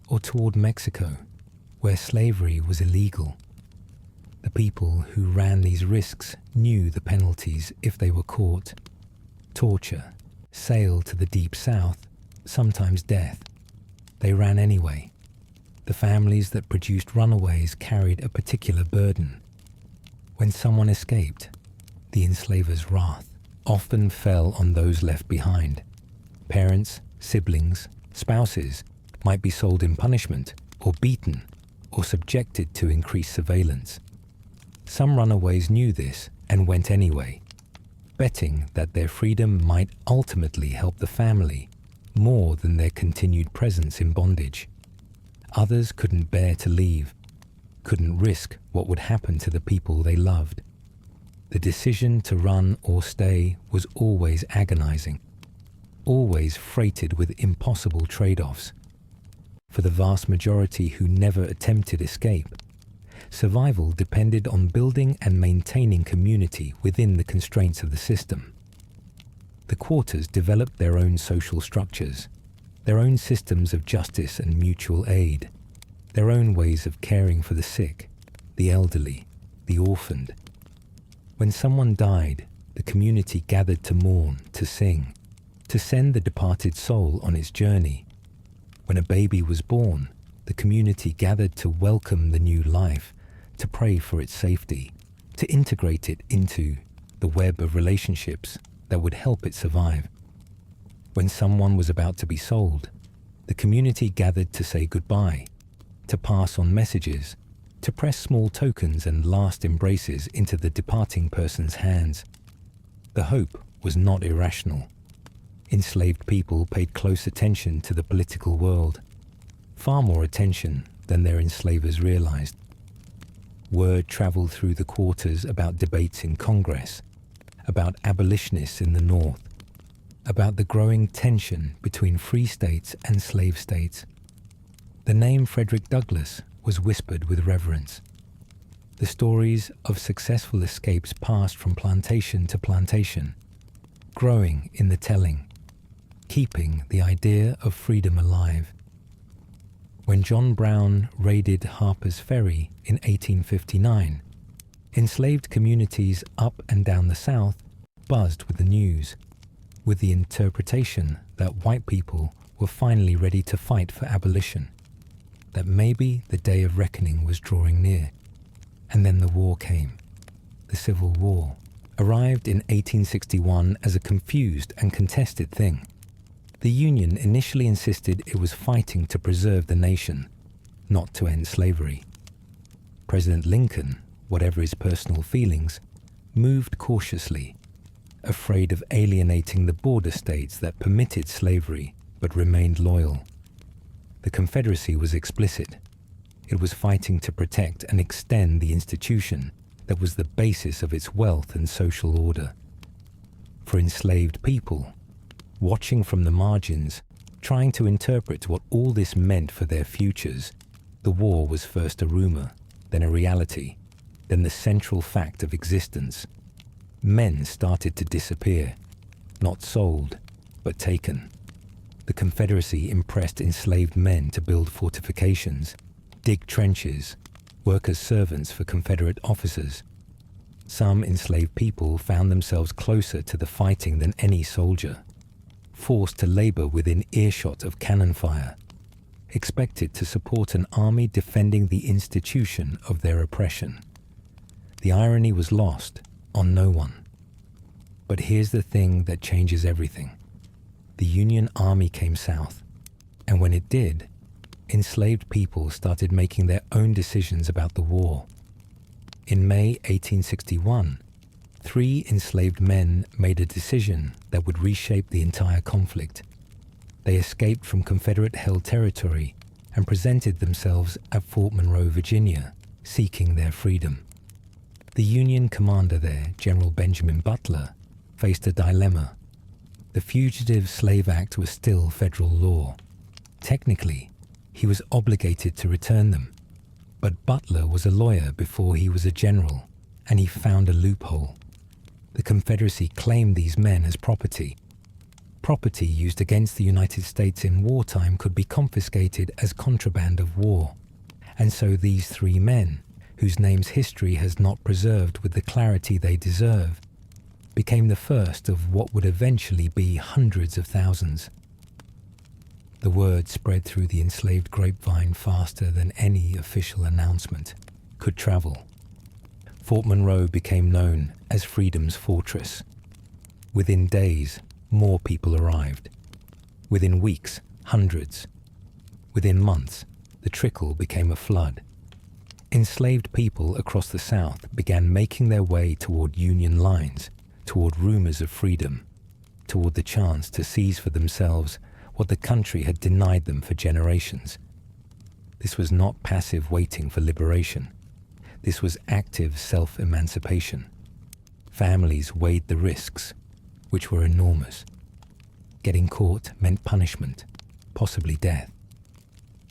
or toward Mexico, where slavery was illegal. The people who ran these risks knew the penalties if they were caught: torture, sale to the deep south, sometimes death. They ran anyway. The families that produced runaways carried a particular burden. When someone escaped, the enslaver's wrath, often fell on those left behind. Parents, siblings, spouses might be sold in punishment, or beaten, or subjected to increased surveillance. Some runaways knew this and went anyway, betting that their freedom might ultimately help the family more than their continued presence in bondage. Others couldn't bear to leave, couldn't risk what would happen to the people they loved. The decision to run or stay was always agonizing, always freighted with impossible trade-offs. For the vast majority who never attempted escape, survival depended on building and maintaining community within the constraints of the system. The quarters developed their own social structures, their own systems of justice and mutual aid, their own ways of caring for the sick, the elderly, the orphaned. When someone died, the community gathered to mourn, to sing, to send the departed soul on its journey. When a baby was born, the community gathered to welcome the new life, to pray for its safety, to integrate it into the web of relationships that would help it survive. When someone was about to be sold, the community gathered to say goodbye, to pass on messages, to press small tokens and last embraces into the departing person's hands. The hope was not irrational. Enslaved people paid close attention to the political world, far more attention than their enslavers realized. Word traveled through the quarters about debates in Congress, about abolitionists in the North, about the growing tension between free states and slave states. The name Frederick Douglass was whispered with reverence. The stories of successful escapes passed from plantation to plantation, growing in the telling, keeping the idea of freedom alive. When John Brown raided Harper's Ferry in 1859, enslaved communities up and down the South buzzed with the news, with the interpretation that white people were finally ready to fight for abolition, that maybe the day of reckoning was drawing near. And then the war came. The Civil War arrived in 1861 as a confused and contested thing. The Union initially insisted it was fighting to preserve the nation, not to end slavery. President Lincoln, whatever his personal feelings, moved cautiously, afraid of alienating the border states that permitted slavery but remained loyal. The Confederacy was explicit. It was fighting to protect and extend the institution that was the basis of its wealth and social order. For enslaved people, watching from the margins, trying to interpret what all this meant for their futures, the war was first a rumor, then a reality, then the central fact of existence. Men started to disappear, not sold, but taken. The Confederacy impressed enslaved men to build fortifications, dig trenches, work as servants for Confederate officers. Some enslaved people found themselves closer to the fighting than any soldier, forced to labor within earshot of cannon fire, expected to support an army defending the institution of their oppression. The irony was lost on no one. But here's the thing that changes everything. The Union Army came south, and when it did, enslaved people started making their own decisions about the war. In May 1861, 3 enslaved men made a decision that would reshape the entire conflict. They escaped from Confederate-held territory and presented themselves at Fort Monroe, Virginia, seeking their freedom. The Union commander there, General Benjamin Butler, faced a dilemma. The Fugitive Slave Act was still federal law. Technically, he was obligated to return them, but Butler was a lawyer before he was a general, and he found a loophole. The Confederacy claimed these men as property. Property used against the United States in wartime could be confiscated as contraband of war, and so these 3 men, whose names history has not preserved with the clarity they deserve, became the first of what would eventually be hundreds of thousands. The word spread through the enslaved grapevine faster than any official announcement could travel. Fort Monroe became known as Freedom's Fortress. Within days, more people arrived. Within weeks, hundreds. Within months, the trickle became a flood. Enslaved people across the South began making their way toward Union lines, toward rumors of freedom, toward the chance to seize for themselves what the country had denied them for generations. This was not passive waiting for liberation. This was active self-emancipation. Families weighed the risks, which were enormous. Getting caught meant punishment, possibly death.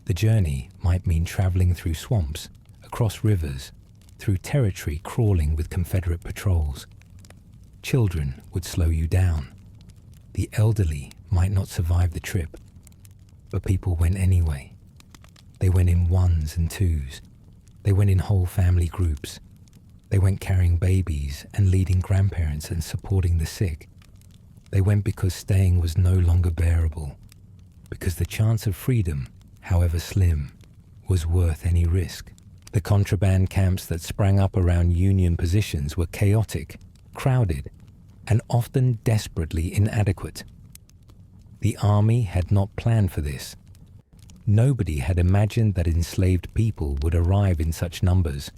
The journey might mean traveling through swamps, across rivers, through territory crawling with Confederate patrols. Children would slow you down. The elderly might not survive the trip, but people went anyway. They went in ones and twos. They went in whole family groups. They went carrying babies and leading grandparents and supporting the sick. They went because staying was no longer bearable, because the chance of freedom, however slim, was worth any risk. The contraband camps that sprang up around Union positions were chaotic, crowded, and often desperately inadequate. The army had not planned for this. Nobody had imagined that enslaved people would arrive in such numbers,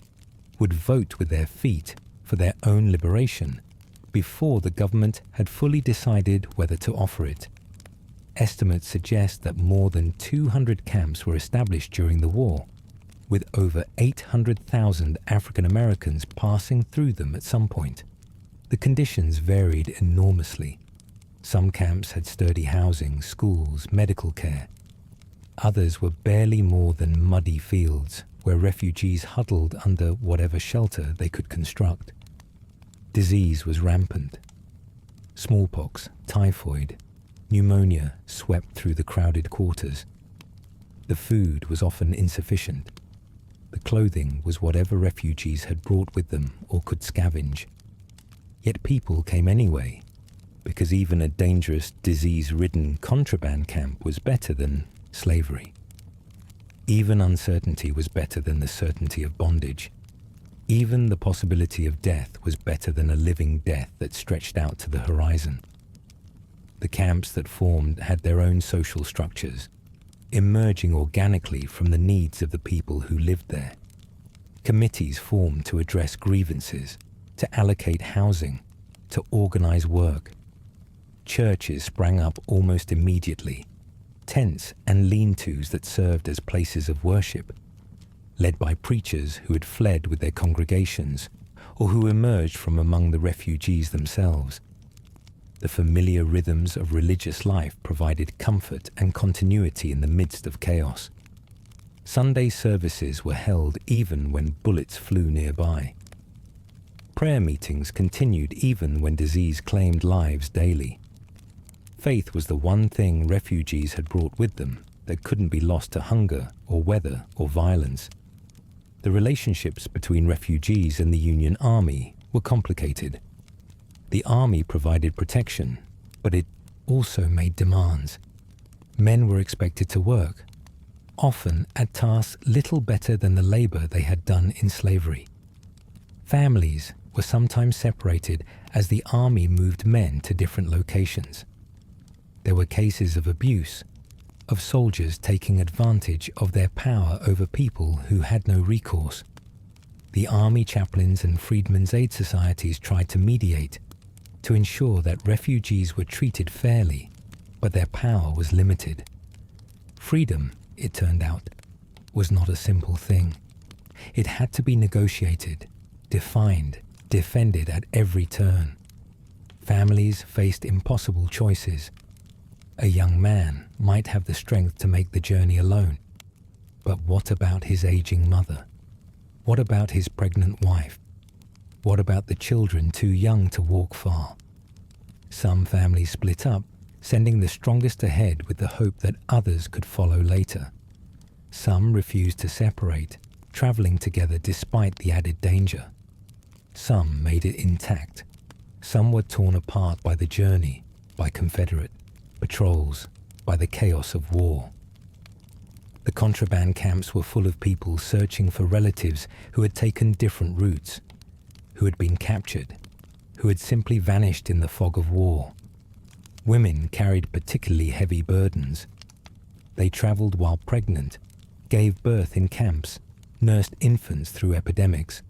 would vote with their feet for their own liberation before the government had fully decided whether to offer it. Estimates suggest that more than 200 camps were established during the war, with over 800,000 African Americans passing through them at some point. The conditions varied enormously. Some camps had sturdy housing, schools, medical care. Others were barely more than muddy fields where refugees huddled under whatever shelter they could construct. Disease was rampant. Smallpox, typhoid, pneumonia swept through the crowded quarters. The food was often insufficient. The clothing was whatever refugees had brought with them or could scavenge. Yet people came anyway, because even a dangerous, disease-ridden contraband camp was better than slavery. Even uncertainty was better than the certainty of bondage. Even the possibility of death was better than a living death that stretched out to the horizon. The camps that formed had their own social structures, emerging organically from the needs of the people who lived there. Committees formed to address grievances, to allocate housing, to organize work. Churches sprang up almost immediately, tents and lean-tos that served as places of worship, led by preachers who had fled with their congregations or who emerged from among the refugees themselves. The familiar rhythms of religious life provided comfort and continuity in the midst of chaos. Sunday services were held even when bullets flew nearby. Prayer meetings continued even when disease claimed lives daily. Faith was the one thing refugees had brought with them that couldn't be lost to hunger or weather or violence. The relationships between refugees and the Union Army were complicated. The army provided protection, but it also made demands. Men were expected to work, often at tasks little better than the labor they had done in slavery. Families were sometimes separated as the army moved men to different locations. There were cases of abuse, of soldiers taking advantage of their power over people who had no recourse. The army chaplains and freedmen's aid societies tried to mediate, to ensure that refugees were treated fairly, but their power was limited. Freedom, it turned out, was not a simple thing. It had to be negotiated, defined, defended at every turn. Families faced impossible choices. A young man might have the strength to make the journey alone. But what about his aging mother? What about his pregnant wife? What about the children too young to walk far? Some families split up, sending the strongest ahead with the hope that others could follow later. Some refused to separate, traveling together despite the added danger. Some made it intact. Some were torn apart by the journey, by Confederate patrols, by the chaos of war. The contraband camps were full of people searching for relatives who had taken different routes, who had been captured, who had simply vanished in the fog of war. Women carried particularly heavy burdens. They traveled while pregnant, gave birth in camps, nursed infants through epidemics.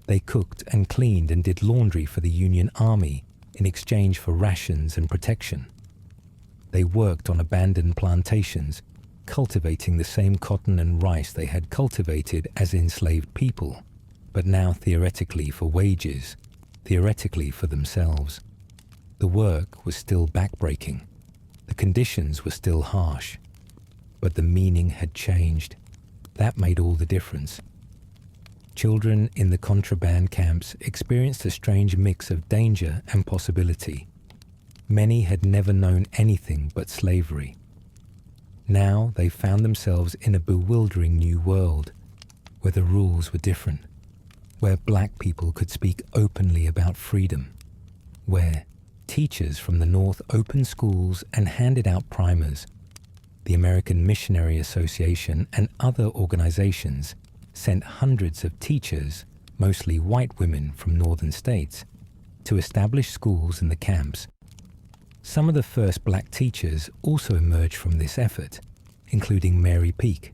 They cooked and cleaned and did laundry for the Union Army in exchange for rations and protection. They worked on abandoned plantations, cultivating the same cotton and rice they had cultivated as enslaved people, but now theoretically for wages, theoretically for themselves. The work was still backbreaking. The conditions were still harsh. But the meaning had changed. That made all the difference. Children in the contraband camps experienced a strange mix of danger and possibility. Many had never known anything but slavery. Now they found themselves in a bewildering new world, where the rules were different, where black people could speak openly about freedom, where teachers from the North opened schools and handed out primers. The American Missionary Association and other organizations sent hundreds of teachers, mostly white women from northern states, to establish schools in the camps. Some of the first black teachers also emerged from this effort, including Mary Peake,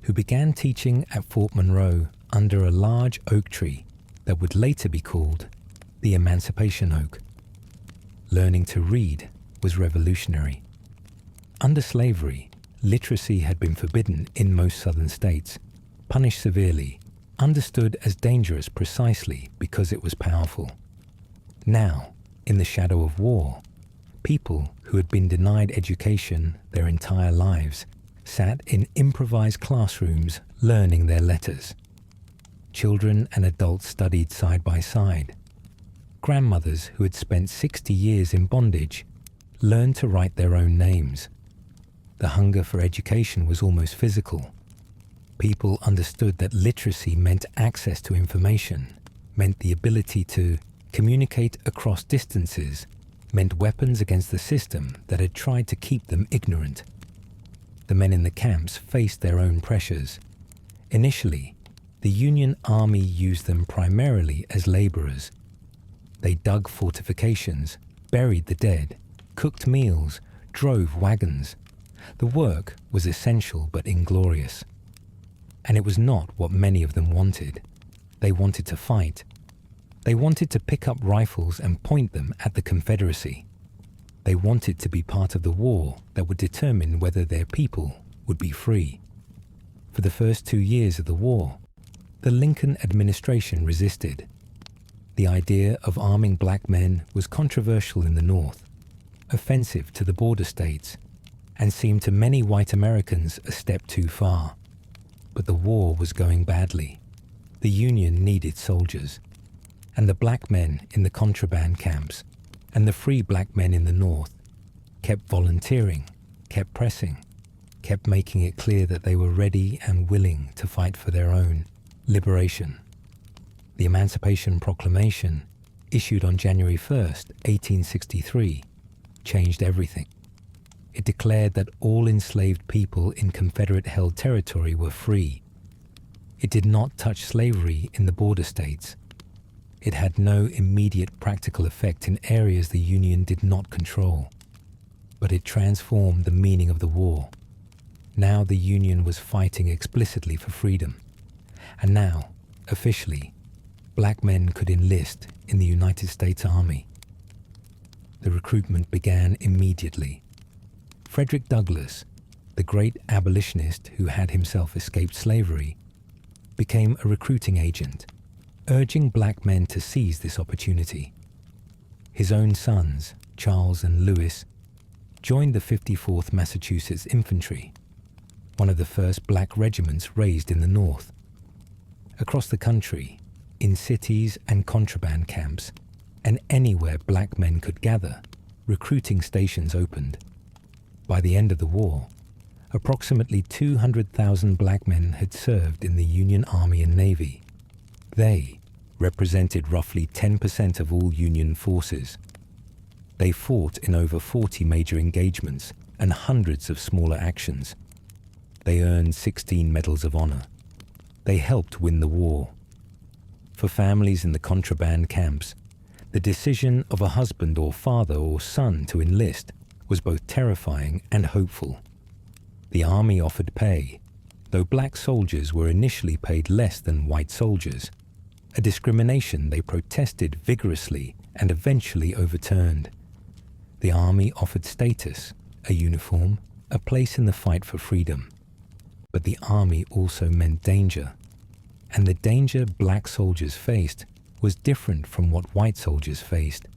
who began teaching at Fort Monroe under a large oak tree that would later be called the Emancipation Oak. Learning to read was revolutionary. Under slavery, literacy had been forbidden in most southern states, punished severely, understood as dangerous precisely because it was powerful. Now, in the shadow of war, people who had been denied education their entire lives sat in improvised classrooms learning their letters. Children and adults studied side by side. Grandmothers who had spent 60 years in bondage learned to write their own names. The hunger for education was almost physical. People understood that literacy meant access to information, meant the ability to communicate across distances, meant weapons against the system that had tried to keep them ignorant. The men in the camps faced their own pressures. Initially, the Union Army used them primarily as laborers. They dug fortifications, buried the dead, cooked meals, drove wagons. The work was essential but inglorious. And it was not what many of them wanted. They wanted to fight. They wanted to pick up rifles and point them at the Confederacy. They wanted to be part of the war that would determine whether their people would be free. For the first 2 years of the war, the Lincoln administration resisted. The idea of arming black men was controversial in the North, offensive to the border states, and seemed to many white Americans a step too far. But the war was going badly. The Union needed soldiers, and the black men in the contraband camps and the free black men in the North kept volunteering, kept pressing, kept making it clear that they were ready and willing to fight for their own liberation. The Emancipation Proclamation, issued on January 1st, 1863, changed everything. It declared that all enslaved people in Confederate-held territory were free. It did not touch slavery in the border states. It had no immediate practical effect in areas the Union did not control. But it transformed the meaning of the war. Now the Union was fighting explicitly for freedom. And now, officially, black men could enlist in the United States Army. The recruitment began immediately. Frederick Douglass, the great abolitionist who had himself escaped slavery, became a recruiting agent, urging black men to seize this opportunity. His own sons, Charles and Lewis, joined the 54th Massachusetts Infantry, one of the first black regiments raised in the North. Across the country, in cities and contraband camps, and anywhere black men could gather, recruiting stations opened. By the end of the war, approximately 200,000 black men had served in the Union Army and Navy. They represented roughly 10% of all Union forces. They fought in over 40 major engagements and hundreds of smaller actions. They earned 16 Medals of Honor. They helped win the war. For families in the contraband camps, The decision of a husband or father or son to enlist was both terrifying and hopeful. The army offered pay, though black soldiers were initially paid less than white soldiers, a discrimination they protested vigorously and eventually overturned. The army offered status, a uniform, a place in the fight for freedom. But the army also meant danger, and the danger black soldiers faced was different from what white soldiers faced.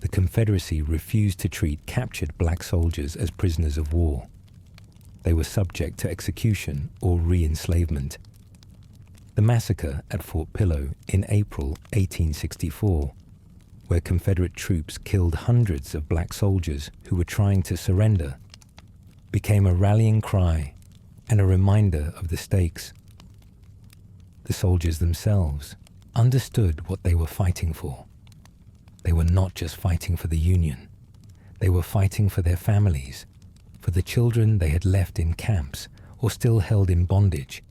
The Confederacy refused to treat captured black soldiers as prisoners of war. They were subject to execution or re-enslavement. The massacre at Fort Pillow in April 1864, where Confederate troops killed hundreds of black soldiers who were trying to surrender, became a rallying cry and a reminder of the stakes. The soldiers themselves understood what they were fighting for. They were not just fighting for the Union. They were fighting for their families, for the children they had left in camps or still held in bondage,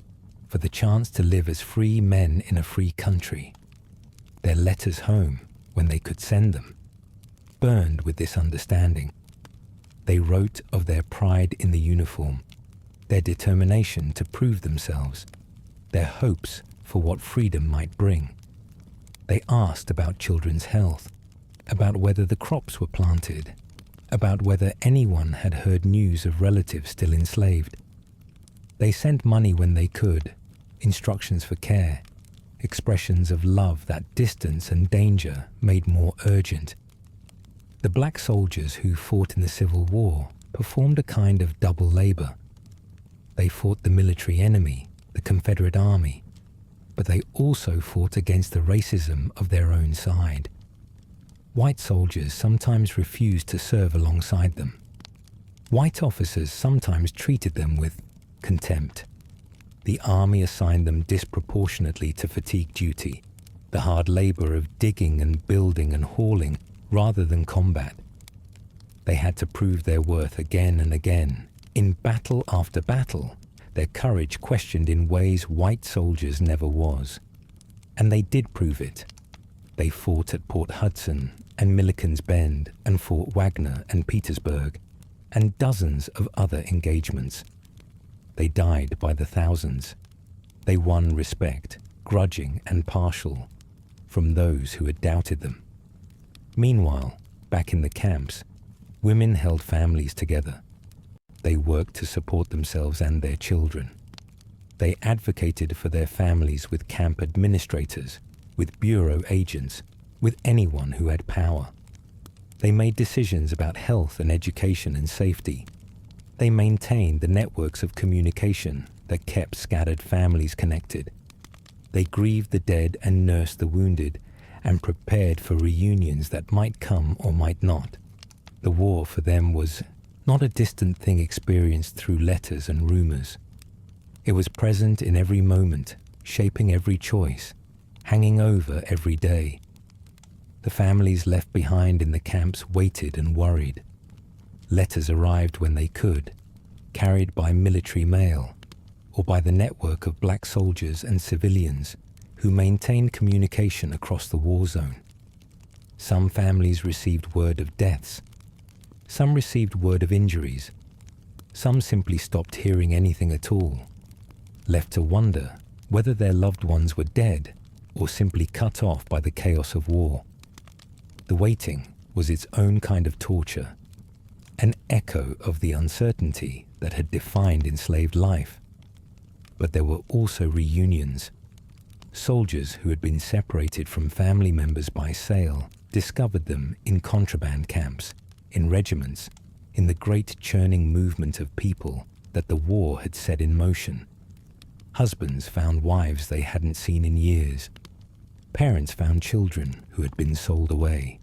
for the chance to live as free men in a free country. Their letters home, when they could send them, burned with this understanding. They wrote of their pride in the uniform, their determination to prove themselves, their hopes for what freedom might bring. They asked about children's health, about whether the crops were planted, about whether anyone had heard news of relatives still enslaved. They sent money when they could, instructions for care, expressions of love that distance and danger made more urgent. The black soldiers who fought in the Civil War performed a kind of double labor. They fought the military enemy, the Confederate Army, but they also fought against the racism of their own side. White soldiers sometimes refused to serve alongside them. White officers sometimes treated them with contempt. The army assigned them disproportionately to fatigue duty, the hard labor of digging and building and hauling rather than combat. They had to prove their worth again and again. In battle after battle, their courage questioned in ways white soldiers never was. And they did prove it. They fought at Port Hudson and Milliken's Bend and Fort Wagner and Petersburg and dozens of other engagements. They died by the thousands. They won respect, grudging and partial, from those who had doubted them. Meanwhile, back in the camps, women held families together. They worked to support themselves and their children. They advocated for their families with camp administrators, with bureau agents, with anyone who had power. They made decisions about health and education and safety. They maintained the networks of communication that kept scattered families connected. They grieved the dead and nursed the wounded and prepared for reunions that might come or might not. The war for them was not a distant thing experienced through letters and rumors. It was present in every moment, shaping every choice, hanging over every day. The families left behind in the camps waited and worried. Letters arrived when they could, carried by military mail, or by the network of black soldiers and civilians who maintained communication across the war zone. Some families received word of deaths. Some received word of injuries. Some simply stopped hearing anything at all, left to wonder whether their loved ones were dead or simply cut off by the chaos of war. The waiting was its own kind of torture, an echo of the uncertainty that had defined enslaved life. But there were also reunions. Soldiers who had been separated from family members by sale discovered them in contraband camps, in regiments, in the great churning movement of people that the war had set in motion. Husbands found wives they hadn't seen in years. Parents found children who had been sold away.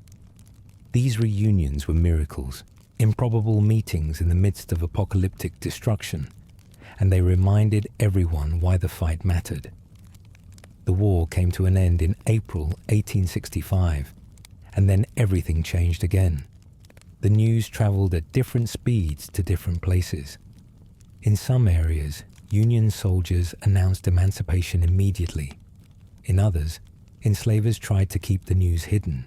These reunions were miracles, improbable meetings in the midst of apocalyptic destruction, and they reminded everyone why the fight mattered. The war came to an end in April 1865, and then everything changed again. The news traveled at different speeds to different places. In some areas, Union soldiers announced emancipation immediately. In others, enslavers tried to keep the news hidden,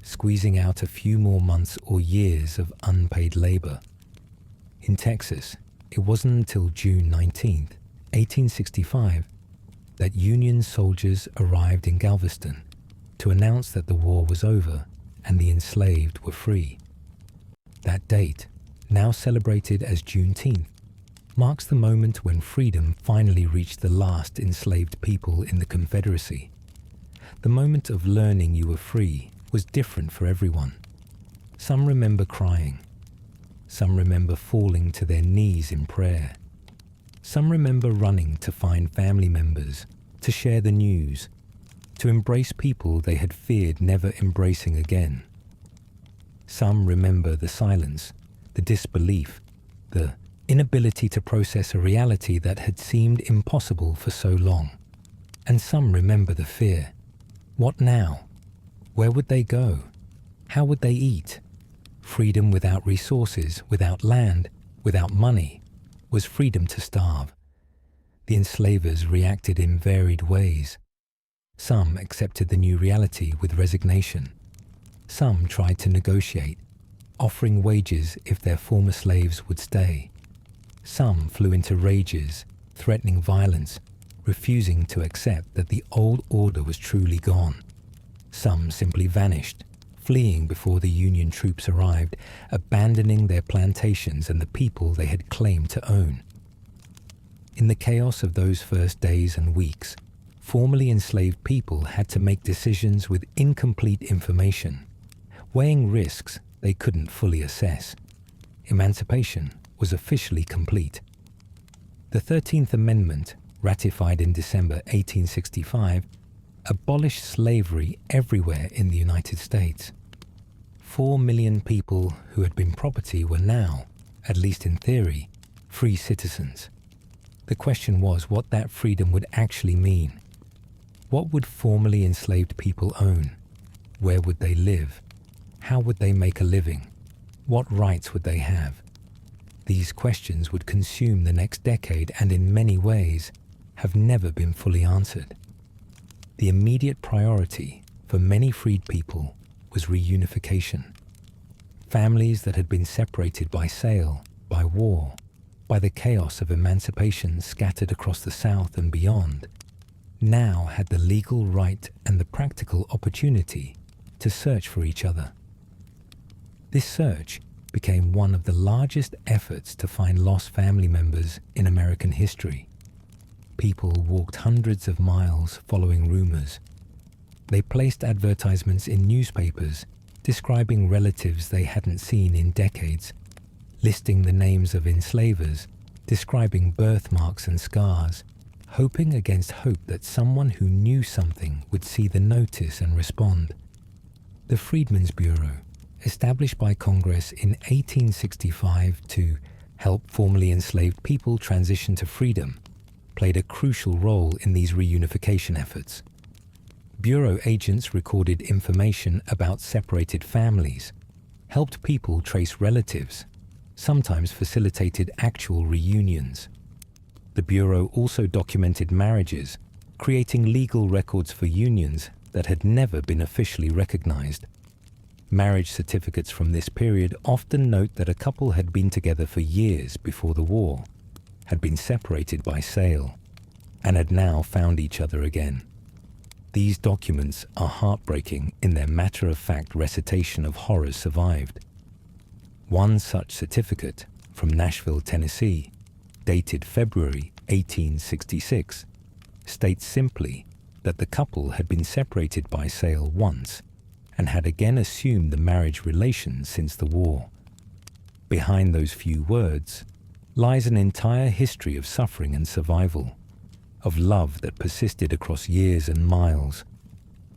squeezing out a few more months or years of unpaid labor. In Texas, it wasn't until June 19th, 1865, that Union soldiers arrived in Galveston to announce that the war was over and the enslaved were free. That date, now celebrated as Juneteenth, marks the moment when freedom finally reached the last enslaved people in the Confederacy. The moment of learning you were free was different for everyone. Some remember crying. Some remember falling to their knees in prayer. Some remember running to find family members, to share the news, to embrace people they had feared never embracing again. Some remember the silence, the disbelief, the inability to process a reality that had seemed impossible for so long. And some remember the fear. What now? Where would they go? How would they eat? Freedom without resources, without land, without money, was freedom to starve. The enslavers reacted in varied ways. Some accepted the new reality with resignation. Some tried to negotiate, offering wages if their former slaves would stay. Some flew into rages, threatening violence, refusing to accept that the old order was truly gone. Some simply vanished, fleeing before the Union troops arrived, abandoning their plantations and the people they had claimed to own. In the chaos of those first days and weeks, formerly enslaved people had to make decisions with incomplete information, weighing risks they couldn't fully assess. Emancipation was officially complete. The 13th Amendment, ratified in December 1865, abolished slavery everywhere in the United States. 4 million people who had been property were now, at least in theory, free citizens. The question was what that freedom would actually mean. What would formerly enslaved people own? Where would they live? How would they make a living? What rights would they have? These questions would consume the next decade and in many ways have never been fully answered. The immediate priority for many freed people was reunification. Families that had been separated by sale, by war, by the chaos of emancipation scattered across the South and beyond, now had the legal right and the practical opportunity to search for each other. This search became one of the largest efforts to find lost family members in American history. People walked hundreds of miles following rumors. They placed advertisements in newspapers describing relatives they hadn't seen in decades, listing the names of enslavers, describing birthmarks and scars, hoping against hope that someone who knew something would see the notice and respond. The Freedmen's Bureau, established by Congress in 1865 to help formerly enslaved people transition to freedom, played a crucial role in these reunification efforts. Bureau agents recorded information about separated families, helped people trace relatives, sometimes facilitated actual reunions. The Bureau also documented marriages, creating legal records for unions that had never been officially recognized. Marriage certificates from this period often note that a couple had been together for years before the war, had been separated by sale, and had now found each other again. These documents are heartbreaking in their matter-of-fact recitation of horrors survived. One such certificate, from Nashville, Tennessee, dated February 1866, states simply that the couple had been separated by sale once and had again assumed the marriage relation since the war. Behind those few words lies an entire history of suffering and survival, of love that persisted across years and miles,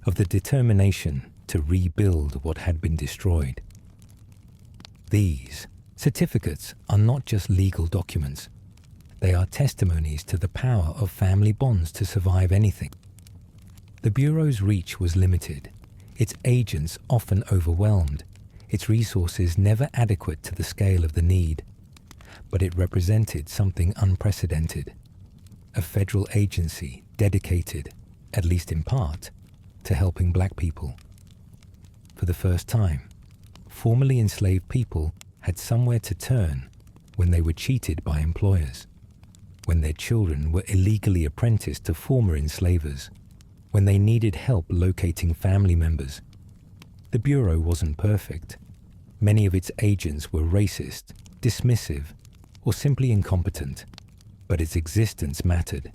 of the determination to rebuild what had been destroyed. These certificates are not just legal documents. They are testimonies to the power of family bonds to survive anything. The Bureau's reach was limited, its agents often overwhelmed, its resources never adequate to the scale of the need. But it represented something unprecedented, a federal agency dedicated, at least in part, to helping black people. For the first time, formerly enslaved people had somewhere to turn when they were cheated by employers, when their children were illegally apprenticed to former enslavers, when they needed help locating family members. The Bureau wasn't perfect. Many of its agents were racist, dismissive, or simply incompetent, but its existence mattered.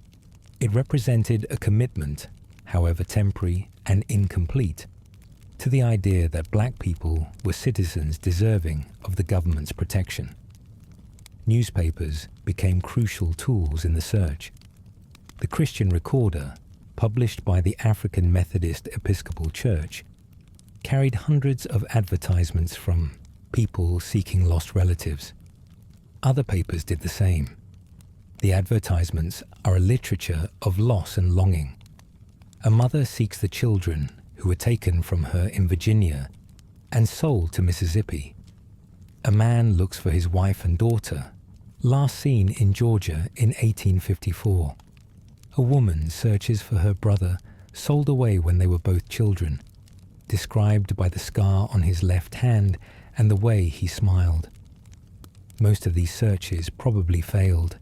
It represented a commitment, however temporary and incomplete, to the idea that black people were citizens deserving of the government's protection. Newspapers became crucial tools in the search. The Christian Recorder, published by the African Methodist Episcopal Church, carried hundreds of advertisements from people seeking lost relatives. Other papers did the same. The advertisements are a literature of loss and longing. A mother seeks the children who were taken from her in Virginia and sold to Mississippi. A man looks for his wife and daughter, last seen in Georgia in 1854. A woman searches for her brother, sold away when they were both children, described by the scar on his left hand and the way he smiled. Most of these searches probably failed.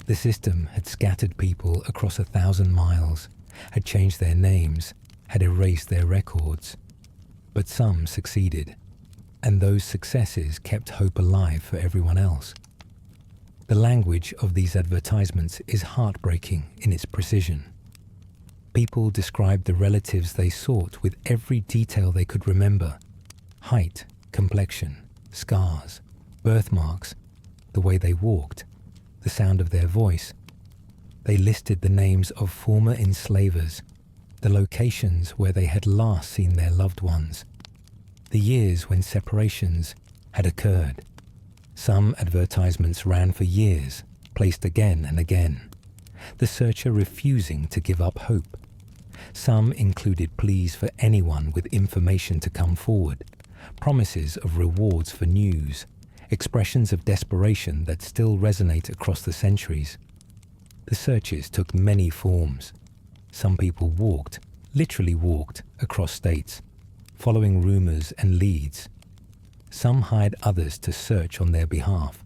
The system had scattered people across 1,000 miles, had changed their names, had erased their records. But some succeeded, and those successes kept hope alive for everyone else. The language of these advertisements is heartbreaking in its precision. People described the relatives they sought with every detail they could remember: height, complexion, scars, birthmarks, the way they walked, the sound of their voice. They listed the names of former enslavers, the locations where they had last seen their loved ones, the years when separations had occurred. Some advertisements ran for years, placed again and again, the searcher refusing to give up hope. Some included pleas for anyone with information to come forward, promises of rewards for news, expressions of desperation that still resonate across the centuries. The searches took many forms. Some people walked, literally walked, across states, following rumors and leads. Some hired others to search on their behalf.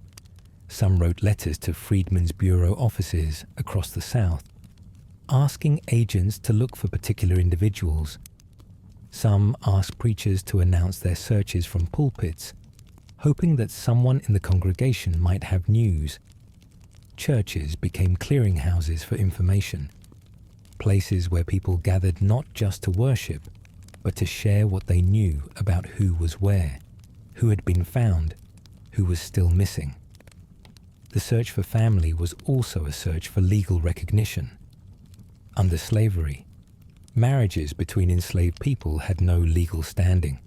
Some wrote letters to Freedmen's Bureau offices across the South, asking agents to look for particular individuals. Some asked preachers to announce their searches from pulpits, hoping that someone in the congregation might have news. Churches became clearinghouses for information, places where people gathered not just to worship, but to share what they knew about who was where, who had been found, who was still missing. The search for family was also a search for legal recognition. Under slavery, marriages between enslaved people had no legal standing.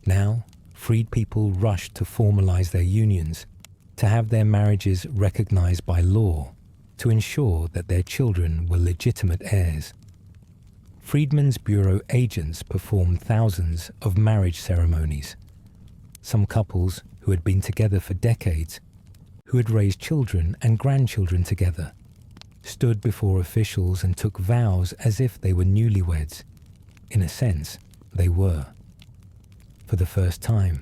Now, freed people rushed to formalize their unions, to have their marriages recognized by law, to ensure that their children were legitimate heirs. Freedmen's Bureau agents performed thousands of marriage ceremonies. Some couples who had been together for decades, who had raised children and grandchildren together, stood before officials and took vows as if they were newlyweds. In a sense, they were. For the first time,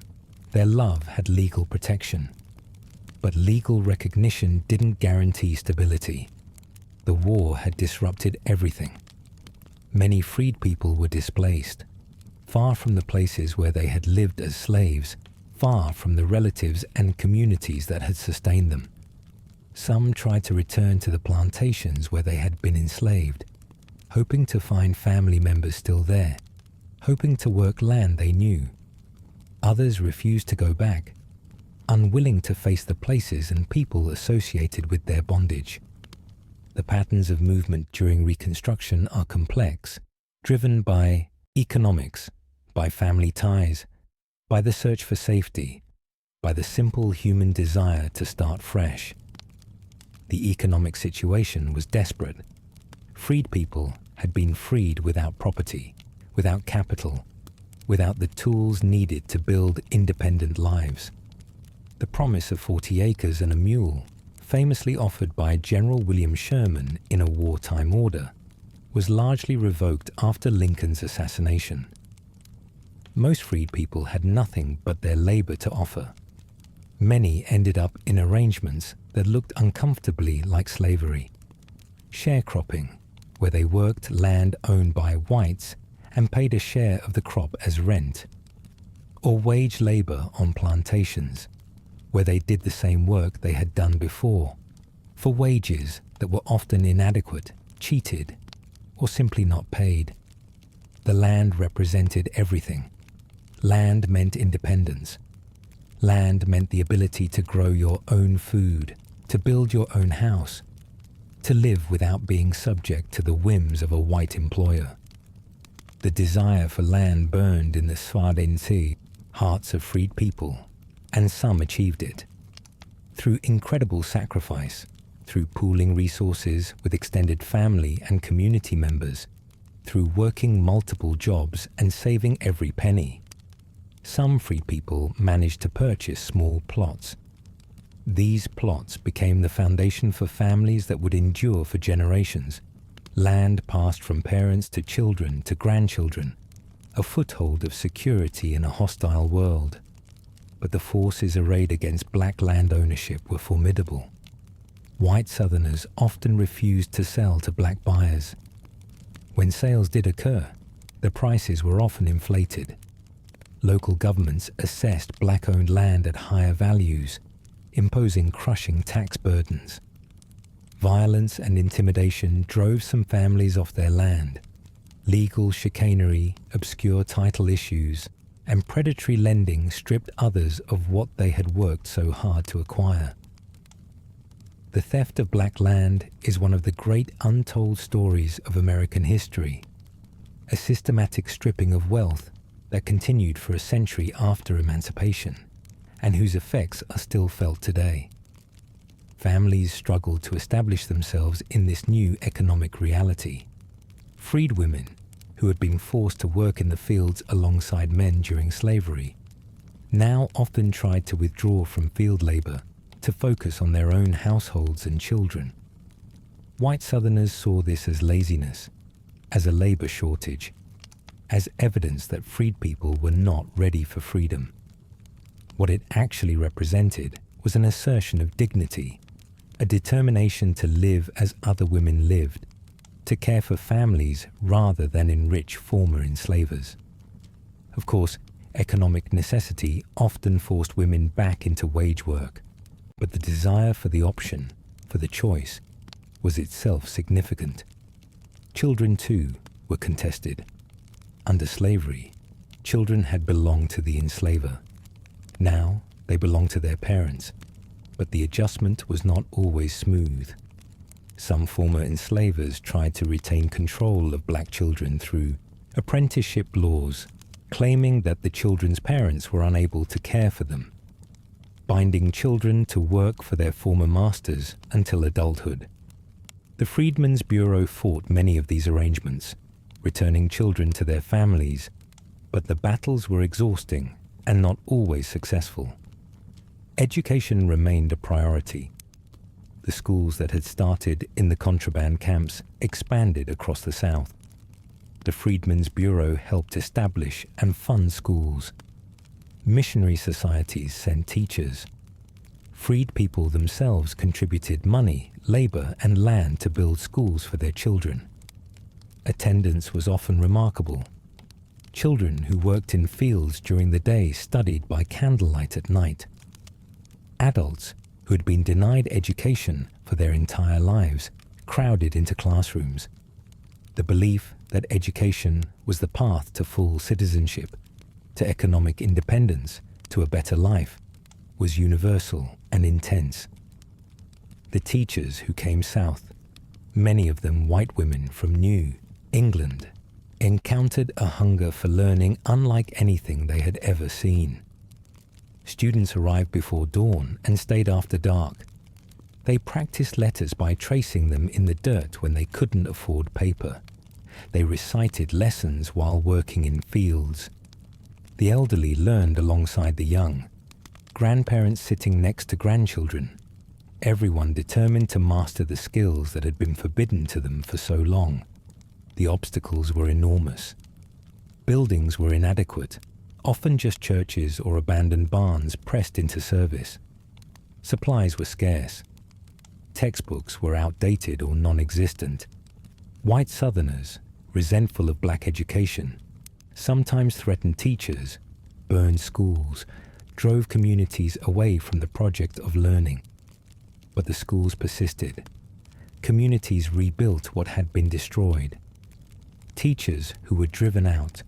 their love had legal protection. But legal recognition didn't guarantee stability. The war had disrupted everything. Many freed people were displaced, far from the places where they had lived as slaves, far from the relatives and communities that had sustained them. Some tried to return to the plantations where they had been enslaved, hoping to find family members still there, hoping to work land they knew. Others refused to go back, unwilling to face the places and people associated with their bondage. The patterns of movement during Reconstruction are complex, driven by economics, by family ties, by the search for safety, by the simple human desire to start fresh. The economic situation was desperate. Freed people had been freed without property, without capital, without the tools needed to build independent lives. The promise of 40 acres and a mule, famously offered by General William Sherman in a wartime order, was largely revoked after Lincoln's assassination. Most freed people had nothing but their labor to offer. Many ended up in arrangements that looked uncomfortably like slavery. Sharecropping, where they worked land owned by whites and paid a share of the crop as rent. Or wage labor on plantations, where they did the same work they had done before, for wages that were often inadequate, cheated, or simply not paid. The land represented everything. Land meant independence. Land meant the ability to grow your own food, to build your own house, to live without being subject to the whims of a white employer. The desire for land burned in the Swadense hearts of freed people, and some achieved it. Through incredible sacrifice, through pooling resources with extended family and community members, through working multiple jobs and saving every penny. Some freed people managed to purchase small plots. These plots became the foundation for families that would endure for generations. Land passed from parents to children to grandchildren, a foothold of security in a hostile world. But the forces arrayed against black land ownership were formidable. White Southerners often refused to sell to black buyers. When sales did occur, the prices were often inflated. Local governments assessed black-owned land at higher values, imposing crushing tax burdens. Violence and intimidation drove some families off their land. Legal chicanery, obscure title issues, and predatory lending stripped others of what they had worked so hard to acquire. The theft of black land is one of the great untold stories of American history, a systematic stripping of wealth that continued for a century after emancipation, and whose effects are still felt today. Families struggled to establish themselves in this new economic reality. Freed women, who had been forced to work in the fields alongside men during slavery, now often tried to withdraw from field labor to focus on their own households and children. White Southerners saw this as laziness, as a labor shortage, as evidence that freed people were not ready for freedom. What it actually represented was an assertion of dignity, a determination to live as other women lived, to care for families rather than enrich former enslavers. Of course, economic necessity often forced women back into wage work, but the desire for the option, for the choice, was itself significant. Children, too, were contested. Under slavery, children had belonged to the enslaver. Now they belonged to their parents, but the adjustment was not always smooth. Some former enslavers tried to retain control of black children through apprenticeship laws, claiming that the children's parents were unable to care for them, binding children to work for their former masters until adulthood. The Freedmen's Bureau fought many of these arrangements, returning children to their families, but the battles were exhausting and not always successful. Education remained a priority. The schools that had started in the contraband camps expanded across the South. The Freedmen's Bureau helped establish and fund schools. Missionary societies sent teachers. Freed people themselves contributed money, labor, and land to build schools for their children. Attendance was often remarkable. Children who worked in fields during the day studied by candlelight at night. Adults who had been denied education for their entire lives crowded into classrooms. The belief that education was the path to full citizenship, to economic independence, to a better life, was universal and intense. The teachers who came south, many of them white women from New England, encountered a hunger for learning unlike anything they had ever seen. Students arrived before dawn and stayed after dark. They practiced letters by tracing them in the dirt when they couldn't afford paper. They recited lessons while working in fields. The elderly learned alongside the young, grandparents sitting next to grandchildren, everyone determined to master the skills that had been forbidden to them for so long. The obstacles were enormous. Buildings were inadequate. often just churches or abandoned barns pressed into service. Supplies were scarce. Textbooks were outdated or non-existent. White Southerners, resentful of black education, sometimes threatened teachers, burned schools, drove communities away from the project of learning. But the schools persisted. Communities rebuilt what had been destroyed. Teachers who were driven out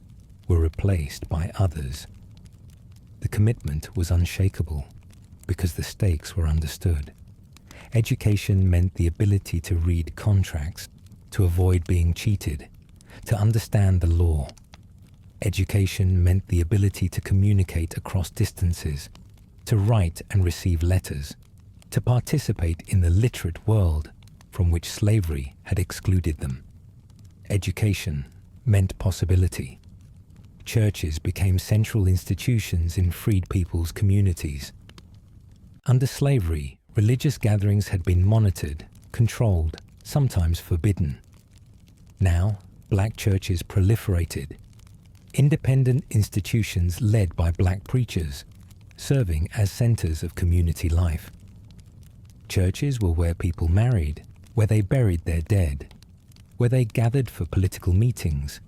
were replaced by others. The commitment was unshakable because the stakes were understood. Education meant the ability to read contracts, to avoid being cheated, to understand the law. Education meant the ability to communicate across distances, to write and receive letters, to participate in the literate world from which slavery had excluded them. Education meant possibility. Churches became central institutions in freed people's communities. Under slavery, religious gatherings had been monitored, controlled, sometimes forbidden. Now, black churches proliferated. Independent institutions led by black preachers, serving as centers of community life. Churches were where people married, where they buried their dead, where they gathered for political meetings,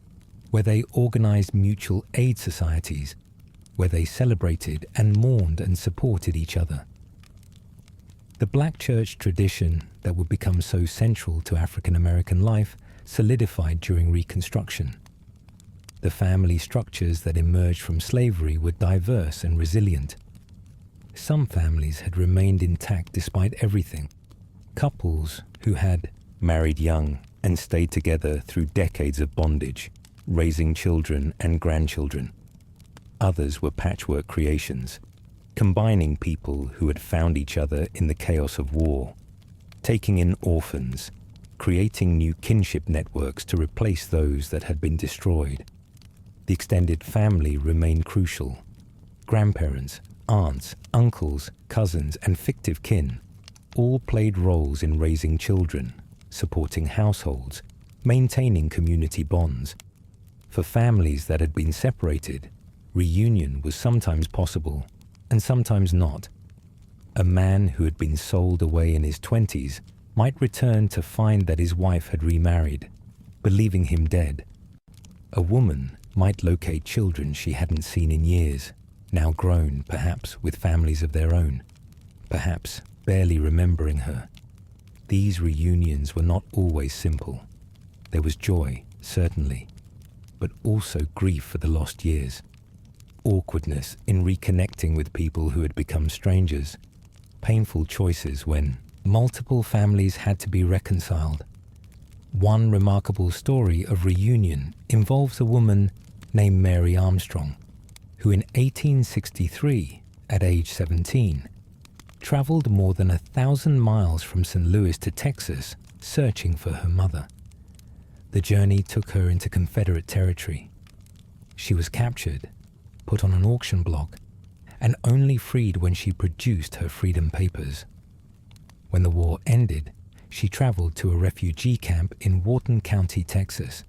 where they organized mutual aid societies, where they celebrated and mourned and supported each other. The black church tradition that would become so central to African American life solidified during Reconstruction. The family structures that emerged from slavery were diverse and resilient. Some families had remained intact despite everything. Couples who had married young and stayed together through decades of bondage, raising children and grandchildren. Others were patchwork creations, combining people who had found each other in the chaos of war, taking in orphans, creating new kinship networks to replace those that had been destroyed. The extended family remained crucial. Grandparents, aunts, uncles, cousins, and fictive kin all played roles in raising children, supporting households, maintaining community bonds. For families that had been separated, reunion was sometimes possible and sometimes not. A man who had been sold away in his 20s might return to find that his wife had remarried, believing him dead. A woman might locate children she hadn't seen in years, now grown, perhaps with families of their own, perhaps barely remembering her. These reunions were not always simple. There was joy, certainly, but also grief for the lost years, awkwardness in reconnecting with people who had become strangers, painful choices when multiple families had to be reconciled. One remarkable story of reunion involves a woman named Mary Armstrong, who in 1863, at age 17, traveled more than 1,000 miles from St. Louis to Texas searching for her mother. The journey took her into Confederate territory. She was captured, put on an auction block, and only freed when she produced her freedom papers. When the war ended, she traveled to a refugee camp in Wharton County, Texas,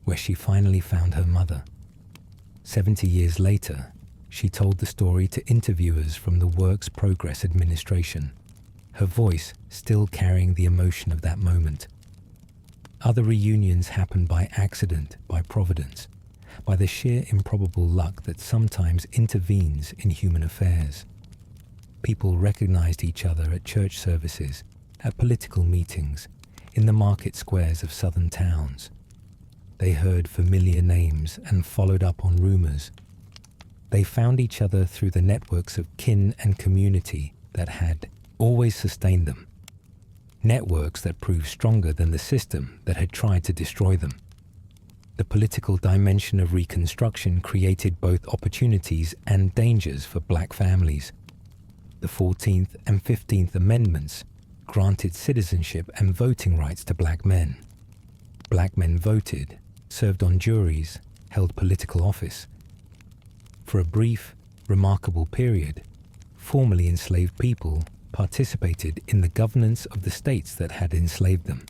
where she finally found her mother. 70 years later, she told the story to interviewers from the Works Progress Administration, her voice still carrying the emotion of that moment. Other reunions happen by accident, by providence, by the sheer improbable luck that sometimes intervenes in human affairs. People recognized each other at church services, at political meetings, in the market squares of southern towns. They heard familiar names and followed up on rumors. They found each other through the networks of kin and community that had always sustained them. Networks that proved stronger than the system that had tried to destroy them. The political dimension of Reconstruction created both opportunities and dangers for black families. The 14th and 15th Amendments granted citizenship and voting rights to black men. Black men voted, served on juries, held political office. For a brief, remarkable period, formerly enslaved people participated in the governance of the states that had enslaved them.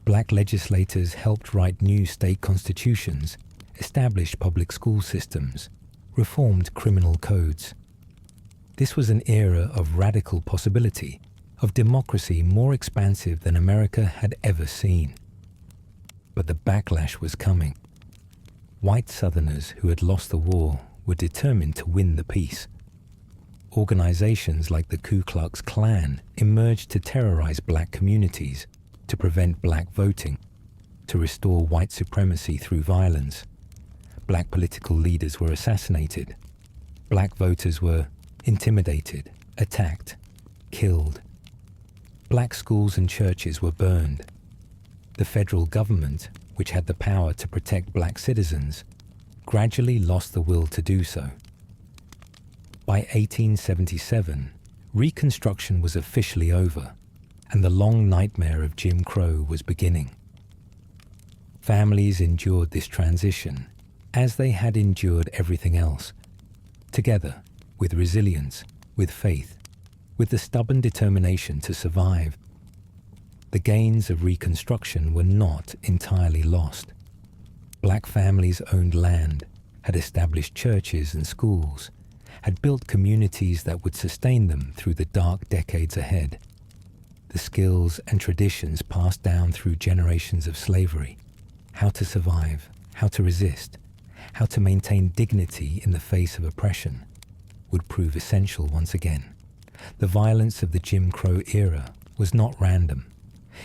Black legislators helped write new state constitutions, established public school systems, reformed criminal codes. This was an era of radical possibility, of democracy more expansive than America had ever seen. But the backlash was coming. White Southerners who had lost the war were determined to win the peace. Organizations like the Ku Klux Klan emerged to terrorize black communities, to prevent black voting, to restore white supremacy through violence. Black political leaders were assassinated. Black voters were intimidated, attacked, killed. Black schools and churches were burned. The federal government, which had the power to protect black citizens, gradually lost the will to do so. By 1877, Reconstruction was officially over, and the long nightmare of Jim Crow was beginning. Families endured this transition as they had endured everything else, together, with resilience, with faith, with the stubborn determination to survive. The gains of Reconstruction were not entirely lost. Black families owned land, had established churches and schools, had built communities that would sustain them through the dark decades ahead. The skills and traditions passed down through generations of slavery, how to survive, how to resist, how to maintain dignity in the face of oppression, would prove essential once again. The violence of the Jim Crow era was not random.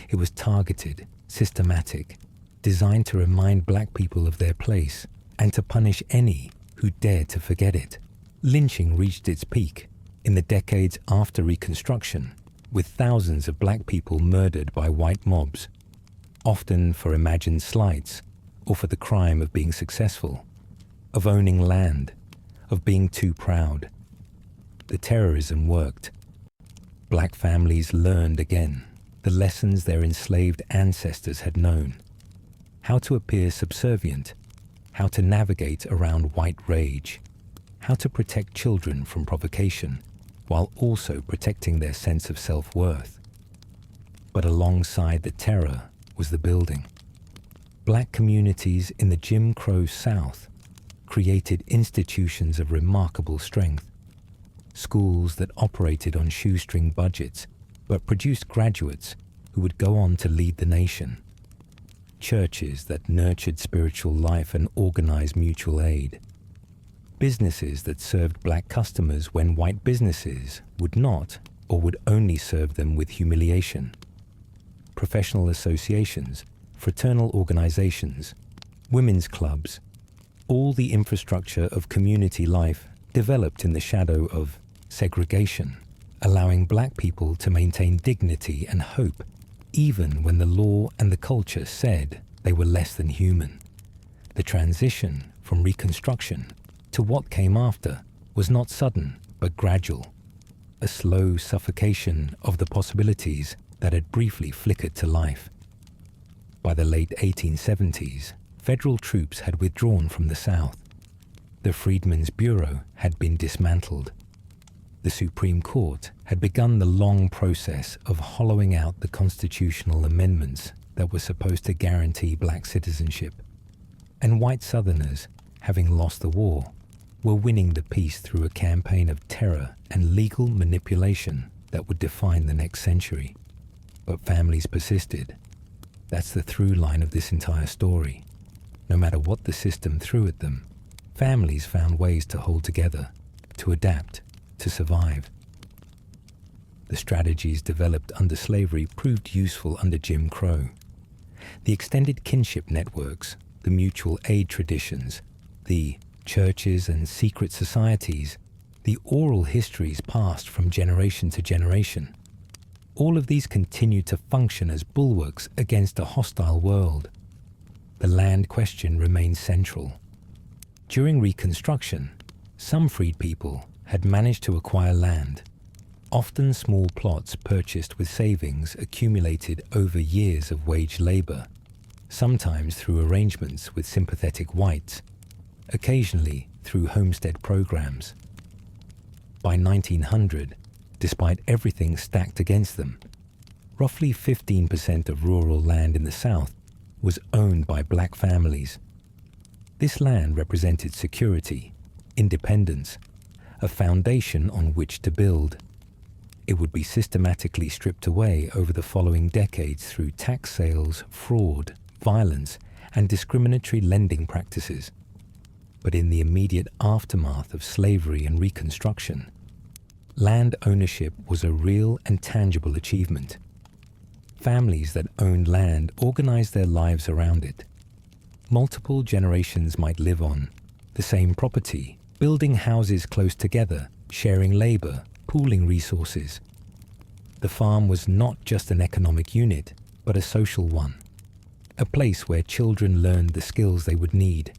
It was targeted, systematic, designed to remind black people of their place and to punish any who dared to forget it. Lynching reached its peak in the decades after Reconstruction, with thousands of black people murdered by white mobs, often for imagined slights or for the crime of being successful, of owning land, of being too proud. The terrorism worked. Black families learned again the lessons their enslaved ancestors had known: how to appear subservient, how to navigate around white rage, how to protect children from provocation, while also protecting their sense of self-worth. But alongside the terror was the building. Black communities in the Jim Crow South created institutions of remarkable strength. Schools that operated on shoestring budgets but produced graduates who would go on to lead the nation. Churches that nurtured spiritual life and organized mutual aid. Businesses that served black customers when white businesses would not or would only serve them with humiliation. Professional associations, fraternal organizations, women's clubs, all the infrastructure of community life developed in the shadow of segregation, allowing black people to maintain dignity and hope even when the law and the culture said they were less than human. The transition from Reconstruction to what came after was not sudden but gradual, a slow suffocation of the possibilities that had briefly flickered to life. By the late 1870s, federal troops had withdrawn from the South. The Freedmen's Bureau had been dismantled. The Supreme Court had begun the long process of hollowing out the constitutional amendments that were supposed to guarantee black citizenship. And white Southerners, having lost the war, were winning the peace through a campaign of terror and legal manipulation that would define the next century. But families persisted. That's the through line of this entire story. No matter what the system threw at them, families found ways to hold together, to adapt, to survive. The strategies developed under slavery proved useful under Jim Crow. The extended kinship networks, the mutual aid traditions, the churches and secret societies, the oral histories passed from generation to generation, all of these continued to function as bulwarks against a hostile world. The land question remained central. During Reconstruction, some freed people had managed to acquire land, often small plots purchased with savings accumulated over years of wage labor, sometimes through arrangements with sympathetic whites, occasionally through homestead programs. By 1900, despite everything stacked against them, roughly 15% of rural land in the South was owned by black families. This land represented security, independence, a foundation on which to build. It would be systematically stripped away over the following decades through tax sales, fraud, violence, and discriminatory lending practices. But in the immediate aftermath of slavery and Reconstruction, land ownership was a real and tangible achievement. Families that owned land organized their lives around it. Multiple generations might live on the same property, building houses close together, sharing labor, pooling resources. The farm was not just an economic unit, but a social one. A place where children learned the skills they would need,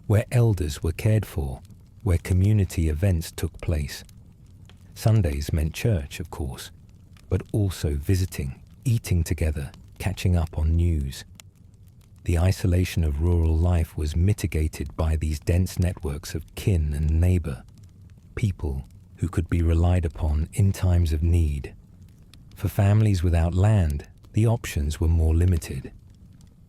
where elders were cared for, where community events took place. Sundays meant church, of course, but also visiting, eating together, catching up on news. The isolation of rural life was mitigated by these dense networks of kin and neighbor, people who could be relied upon in times of need. For families without land, the options were more limited.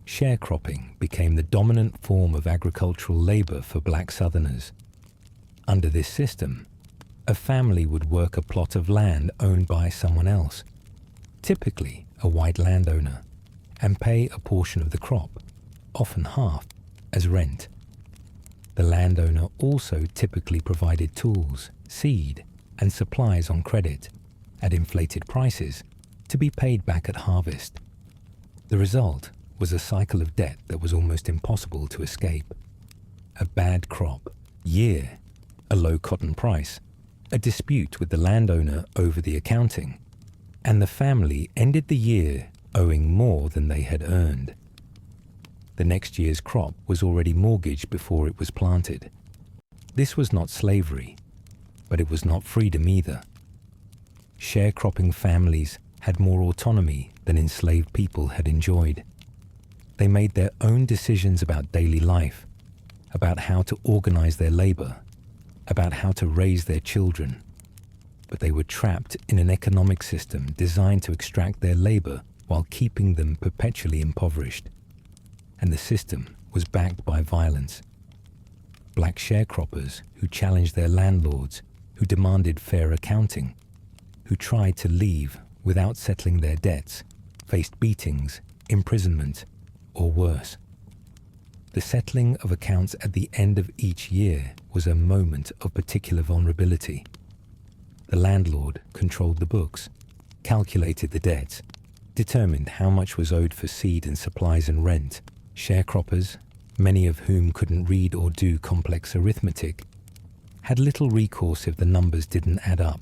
Sharecropping became the dominant form of agricultural labor for black Southerners. Under this system, a family would work a plot of land owned by someone else, typically a white landowner, and pay a portion of the crop, often half, as rent. The landowner also typically provided tools, seed, and supplies on credit, at inflated prices, to be paid back at harvest. The result was a cycle of debt that was almost impossible to escape. A bad crop, year, a low cotton price, a dispute with the landowner over the accounting, and the family ended the year owing more than they had earned. The next year's crop was already mortgaged before it was planted. This was not slavery, but it was not freedom either. Sharecropping families had more autonomy than enslaved people had enjoyed. They made their own decisions about daily life, about how to organize their labor, about how to raise their children. But they were trapped in an economic system designed to extract their labor while keeping them perpetually impoverished. And the system was backed by violence. Black sharecroppers who challenged their landlords, who demanded fair accounting, who tried to leave without settling their debts, faced beatings, imprisonment, or worse. The settling of accounts at the end of each year was a moment of particular vulnerability. The landlord controlled the books, calculated the debts, determined how much was owed for seed and supplies and rent. Sharecroppers, many of whom couldn't read or do complex arithmetic, had little recourse if the numbers didn't add up.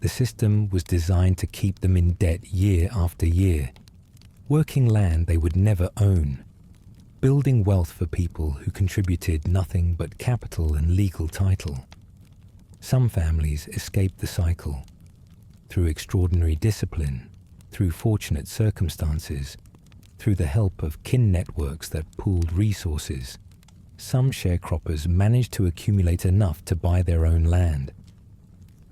The system was designed to keep them in debt year after year, working land they would never own, building wealth for people who contributed nothing but capital and legal title. Some families escaped the cycle through extraordinary discipline, through fortunate circumstances, through the help of kin networks that pooled resources. Some sharecroppers managed to accumulate enough to buy their own land.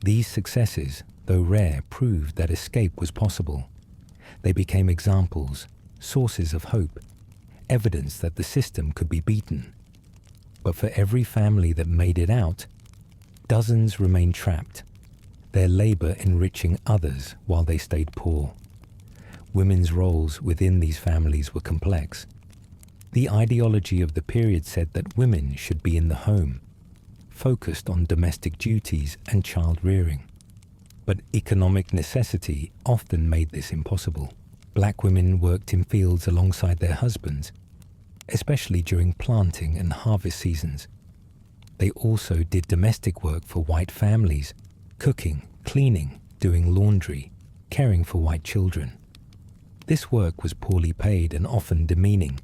These successes, though rare, proved that escape was possible. They became examples, sources of hope, evidence that the system could be beaten. But for every family that made it out, dozens remained trapped, their labor enriching others while they stayed poor. Women's roles within these families were complex. The ideology of the period said that women should be in the home, focused on domestic duties and child rearing. But economic necessity often made this impossible. Black women worked in fields alongside their husbands, especially during planting and harvest seasons. They also did domestic work for white families, cooking, cleaning, doing laundry, caring for white children. This work was poorly paid and often demeaning,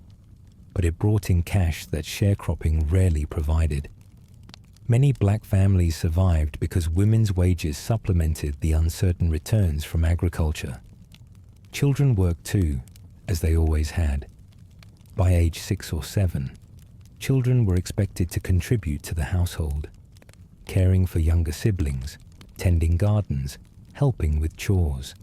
but it brought in cash that sharecropping rarely provided. Many black families survived because women's wages supplemented the uncertain returns from agriculture. Children worked too, as they always had. By age 6 or 7, children were expected to contribute to the household, caring for younger siblings, tending gardens, helping with chores.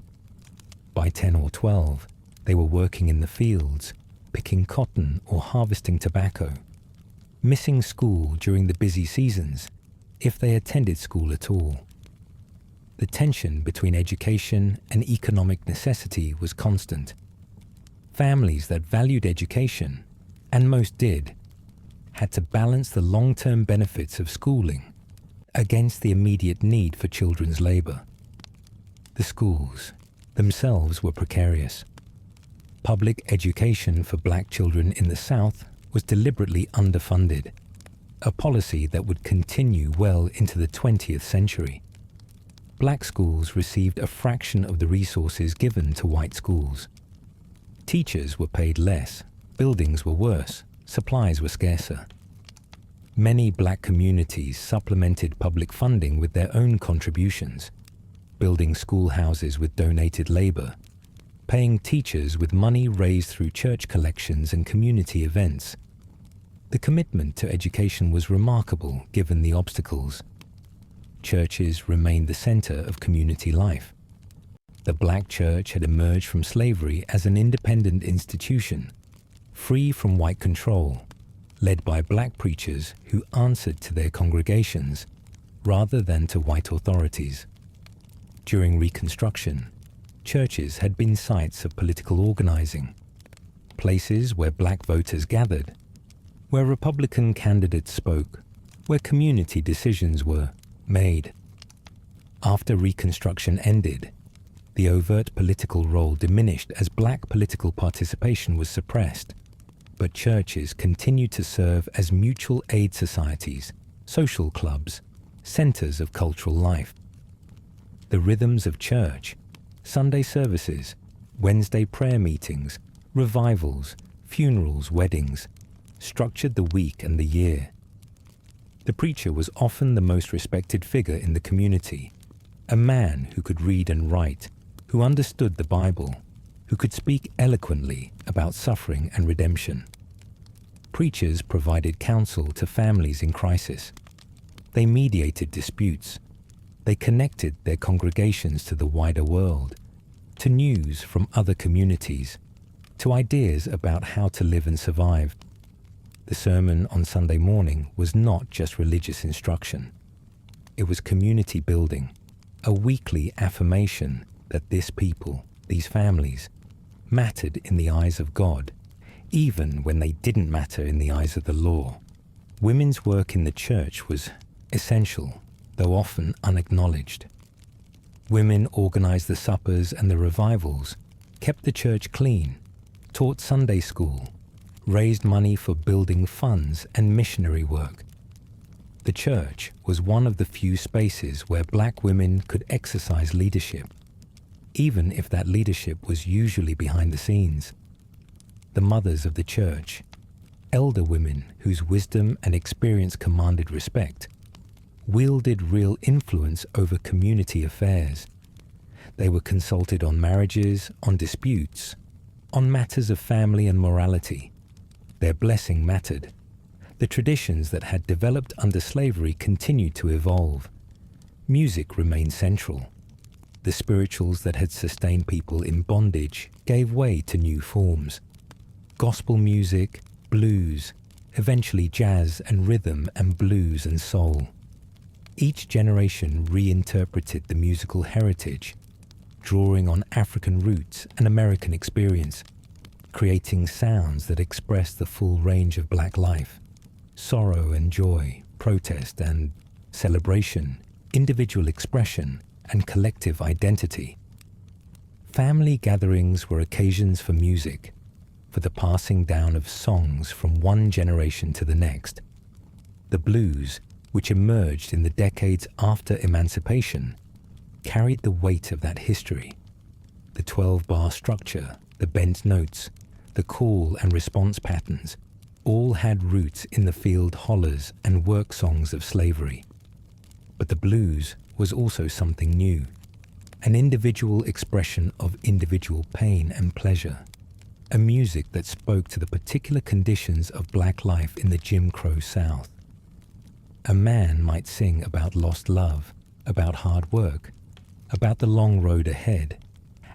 By 10 or 12, they were working in the fields, picking cotton or harvesting tobacco. missing school during the busy seasons, if they attended school at all. The tension between education and economic necessity was constant. Families that valued education, and most did, had to balance the long-term benefits of schooling against the immediate need for children's labor. The schools themselves were precarious. Public education for black children in the South was deliberately underfunded, a policy that would continue well into the 20th century. Black schools received a fraction of the resources given to white schools. Teachers were paid less, buildings were worse, supplies were scarcer. Many black communities supplemented public funding with their own contributions, building schoolhouses with donated labor, paying teachers with money raised through church collections and community events. The commitment to education was remarkable given the obstacles. Churches remained the center of community life. The black church had emerged from slavery as an independent institution, free from white control, led by black preachers who answered to their congregations rather than to white authorities. During Reconstruction, churches had been sites of political organizing, places where black voters gathered, where Republican candidates spoke, where community decisions were made. After Reconstruction ended, the overt political role diminished as black political participation was suppressed, but churches continued to serve as mutual aid societies, social clubs, centers of cultural life. The rhythms of church, Sunday services, Wednesday prayer meetings, revivals, funerals, weddings, structured the week and the year. The preacher was often the most respected figure in the community, a man who could read and write, who understood the Bible, who could speak eloquently about suffering and redemption. Preachers provided counsel to families in crisis. They mediated disputes. They connected their congregations to the wider world, to news from other communities, to ideas about how to live and survive. The sermon on Sunday morning was not just religious instruction. It was community building, a weekly affirmation that this people, these families, mattered in the eyes of God, even when they didn't matter in the eyes of the law. Women's work in the church was essential, though often unacknowledged. Women organized the suppers and the revivals, kept the church clean, taught Sunday school, raised money for building funds and missionary work. The church was one of the few spaces where black women could exercise leadership, even if that leadership was usually behind the scenes. The mothers of the church, elder women whose wisdom and experience commanded respect, wielded real influence over community affairs. They were consulted on marriages, on disputes, on matters of family and morality. Their blessing mattered. The traditions that had developed under slavery continued to evolve. Music remained central. The spirituals that had sustained people in bondage gave way to new forms. Gospel music, blues, eventually jazz and rhythm and blues and soul. Each generation reinterpreted the musical heritage, drawing on African roots and American experience, creating sounds that express the full range of black life: sorrow and joy, protest and celebration, individual expression and collective identity. Family gatherings were occasions for music, for the passing down of songs from one generation to the next. The blues, which emerged in the decades after emancipation, carried the weight of that history. The 12-bar structure, the bent notes, the call and response patterns, all had roots in the field hollers and work songs of slavery. But the blues was also something new, an individual expression of individual pain and pleasure, a music that spoke to the particular conditions of black life in the Jim Crow South. A man might sing about lost love, about hard work, about the long road ahead,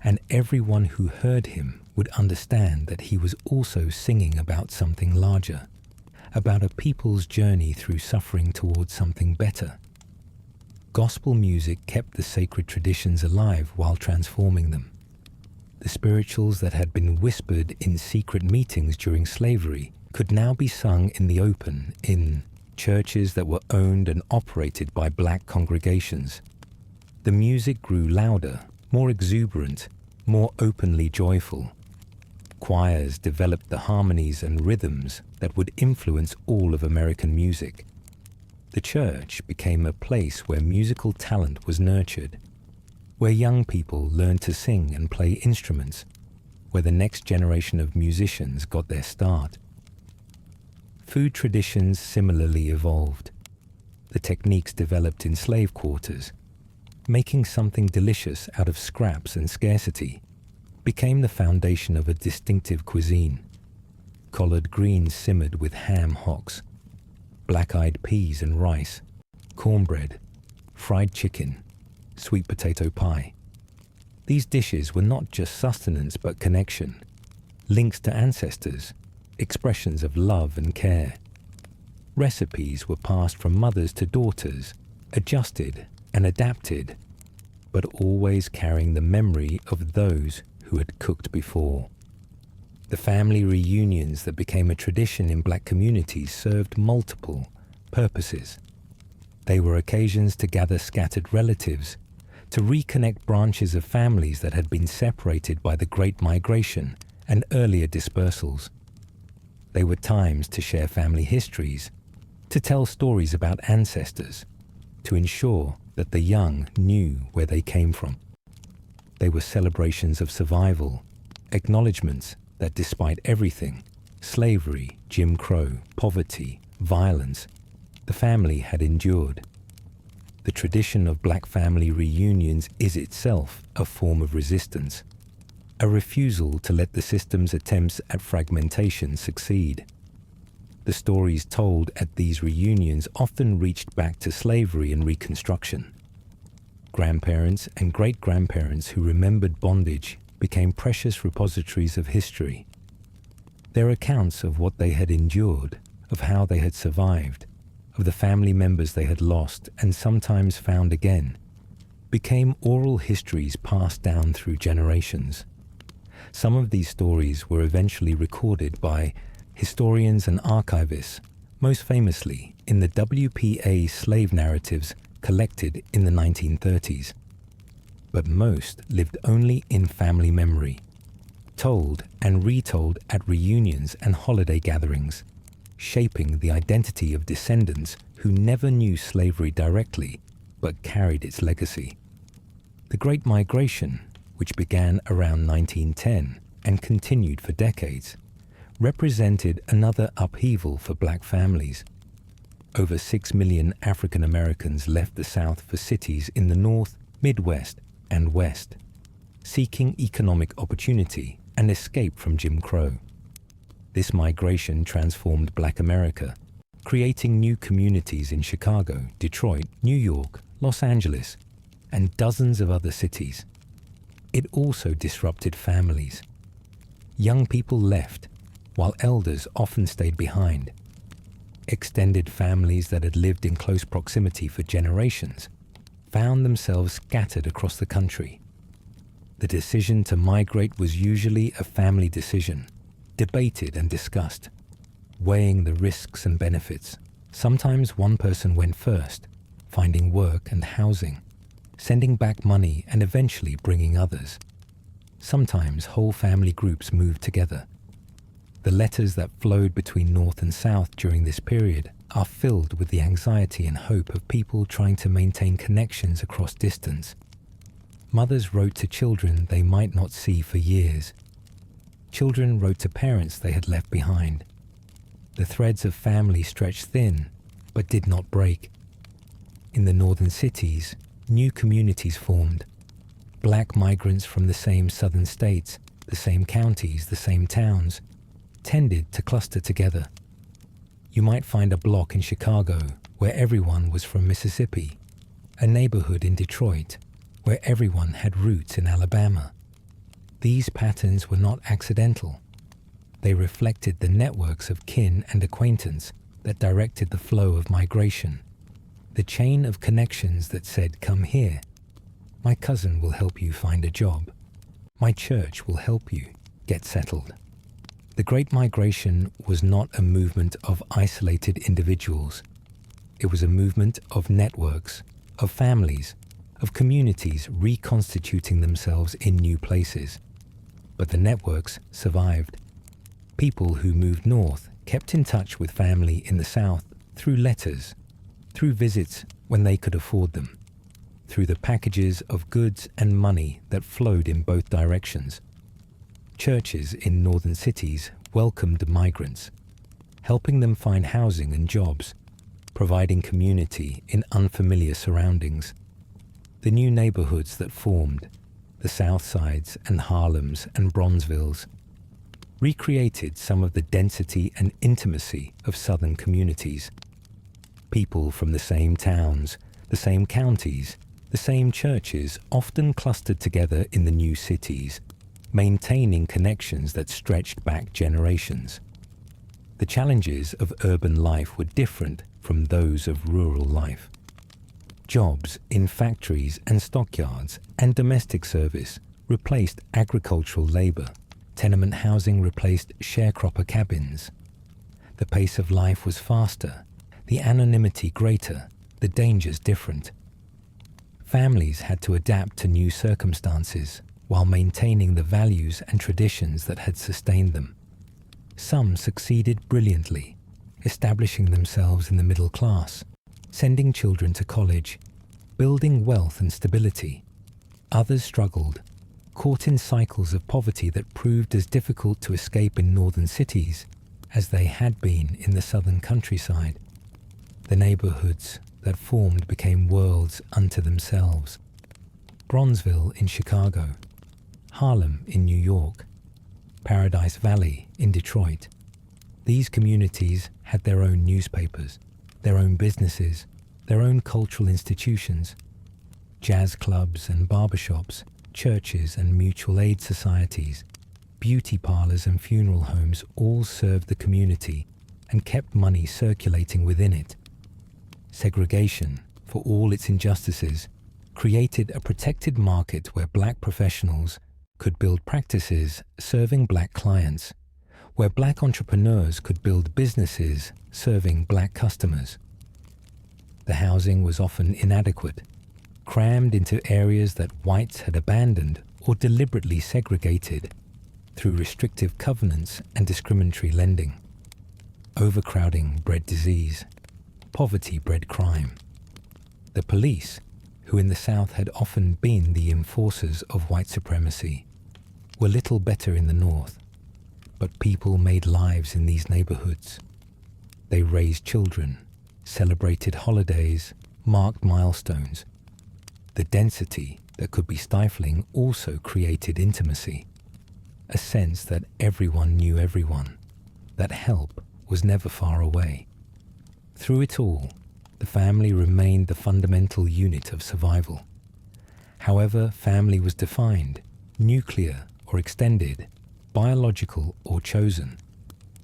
and everyone who heard him would understand that he was also singing about something larger, about a people's journey through suffering towards something better. Gospel music kept the sacred traditions alive while transforming them. The spirituals that had been whispered in secret meetings during slavery could now be sung in the open in churches that were owned and operated by black congregations. The music grew louder, more exuberant, more openly joyful. Choirs developed the harmonies and rhythms that would influence all of American music. The church became a place where musical talent was nurtured, where young people learned to sing and play instruments, where the next generation of musicians got their start. Food traditions similarly evolved. The techniques developed in slave quarters, making something delicious out of scraps and scarcity, became the foundation of a distinctive cuisine. Collard greens simmered with ham hocks, black-eyed peas and rice, cornbread, fried chicken, sweet potato pie. These dishes were not just sustenance but connection, links to ancestors, expressions of love and care. Recipes were passed from mothers to daughters, adjusted and adapted, but always carrying the memory of those who had cooked before. The family reunions that became a tradition in black communities served multiple purposes. They were occasions to gather scattered relatives, to reconnect branches of families that had been separated by the Great Migration and earlier dispersals. They were times to share family histories, to tell stories about ancestors, to ensure that the young knew where they came from. They were celebrations of survival, acknowledgements that despite everything, slavery, Jim Crow, poverty, violence, the family had endured. The tradition of black family reunions is itself a form of resistance, a refusal to let the system's attempts at fragmentation succeed. The stories told at these reunions often reached back to slavery and Reconstruction. Grandparents and great-grandparents who remembered bondage became precious repositories of history. Their accounts of what they had endured, of how they had survived, of the family members they had lost and sometimes found again, became oral histories passed down through generations. Some of these stories were eventually recorded by historians and archivists, most famously in the WPA slave narratives collected in the 1930s. But most lived only in family memory, told and retold at reunions and holiday gatherings, shaping the identity of descendants who never knew slavery directly but carried its legacy. The Great Migration, which began around 1910 and continued for decades, represented another upheaval for black families. Over 6 million African Americans left the South for cities in the North, Midwest, and West, seeking economic opportunity and escape from Jim Crow. This migration transformed Black America, creating new communities in Chicago, Detroit, New York, Los Angeles, and dozens of other cities. It also disrupted families. Young people left, while elders often stayed behind. Extended families that had lived in close proximity for generations found themselves scattered across the country. The decision to migrate was usually a family decision, debated and discussed, weighing the risks and benefits. Sometimes one person went first, finding work and housing, sending back money and eventually bringing others. Sometimes whole family groups moved together. The letters that flowed between North and South during this period are filled with the anxiety and hope of people trying to maintain connections across distance. Mothers wrote to children they might not see for years. Children wrote to parents they had left behind. The threads of family stretched thin, but did not break. In the northern cities, new communities formed. Black migrants from the same southern states, the same counties, the same towns, tended to cluster together. You might find a block in Chicago where everyone was from Mississippi, a neighborhood in Detroit where everyone had roots in Alabama. These patterns were not accidental. They reflected the networks of kin and acquaintance that directed the flow of migration, the chain of connections that said, "Come here. My cousin will help you find a job. My church will help you get settled." The Great Migration was not a movement of isolated individuals. It was a movement of networks, of families, of communities reconstituting themselves in new places. But the networks survived. People who moved north kept in touch with family in the south through letters, through visits when they could afford them, through the packages of goods and money that flowed in both directions. Churches in northern cities welcomed migrants, helping them find housing and jobs, providing community in unfamiliar surroundings. The new neighborhoods that formed, the South Sides and Harlems and Bronzevilles, recreated some of the density and intimacy of southern communities. People from the same towns, the same counties, the same churches often clustered together in the new cities, maintaining connections that stretched back generations. The challenges of urban life were different from those of rural life. Jobs in factories and stockyards and domestic service replaced agricultural labor. Tenement housing replaced sharecropper cabins. The pace of life was faster, the anonymity greater, the dangers different. Families had to adapt to new circumstances while maintaining the values and traditions that had sustained them. Some succeeded brilliantly, establishing themselves in the middle class, sending children to college, building wealth and stability. Others struggled, caught in cycles of poverty that proved as difficult to escape in northern cities as they had been in the southern countryside. The neighborhoods that formed became worlds unto themselves. Bronzeville in Chicago, Harlem in New York, Paradise Valley in Detroit. These communities had their own newspapers, their own businesses, their own cultural institutions, jazz clubs and barbershops, churches and mutual aid societies, beauty parlors and funeral homes all served the community and kept money circulating within it. Segregation, for all its injustices, created a protected market where black professionals could build practices serving black clients, where black entrepreneurs could build businesses serving black customers. The housing was often inadequate, crammed into areas that whites had abandoned or deliberately segregated through restrictive covenants and discriminatory lending. Overcrowding bred disease. Poverty bred crime. The police, who in the South had often been the enforcers of white supremacy, were little better in the North, but people made lives in these neighborhoods. They raised children, celebrated holidays, marked milestones. The density that could be stifling also created intimacy, a sense that everyone knew everyone, that help was never far away. Through it all, the family remained the fundamental unit of survival. However family was defined, nuclear or extended, biological or chosen,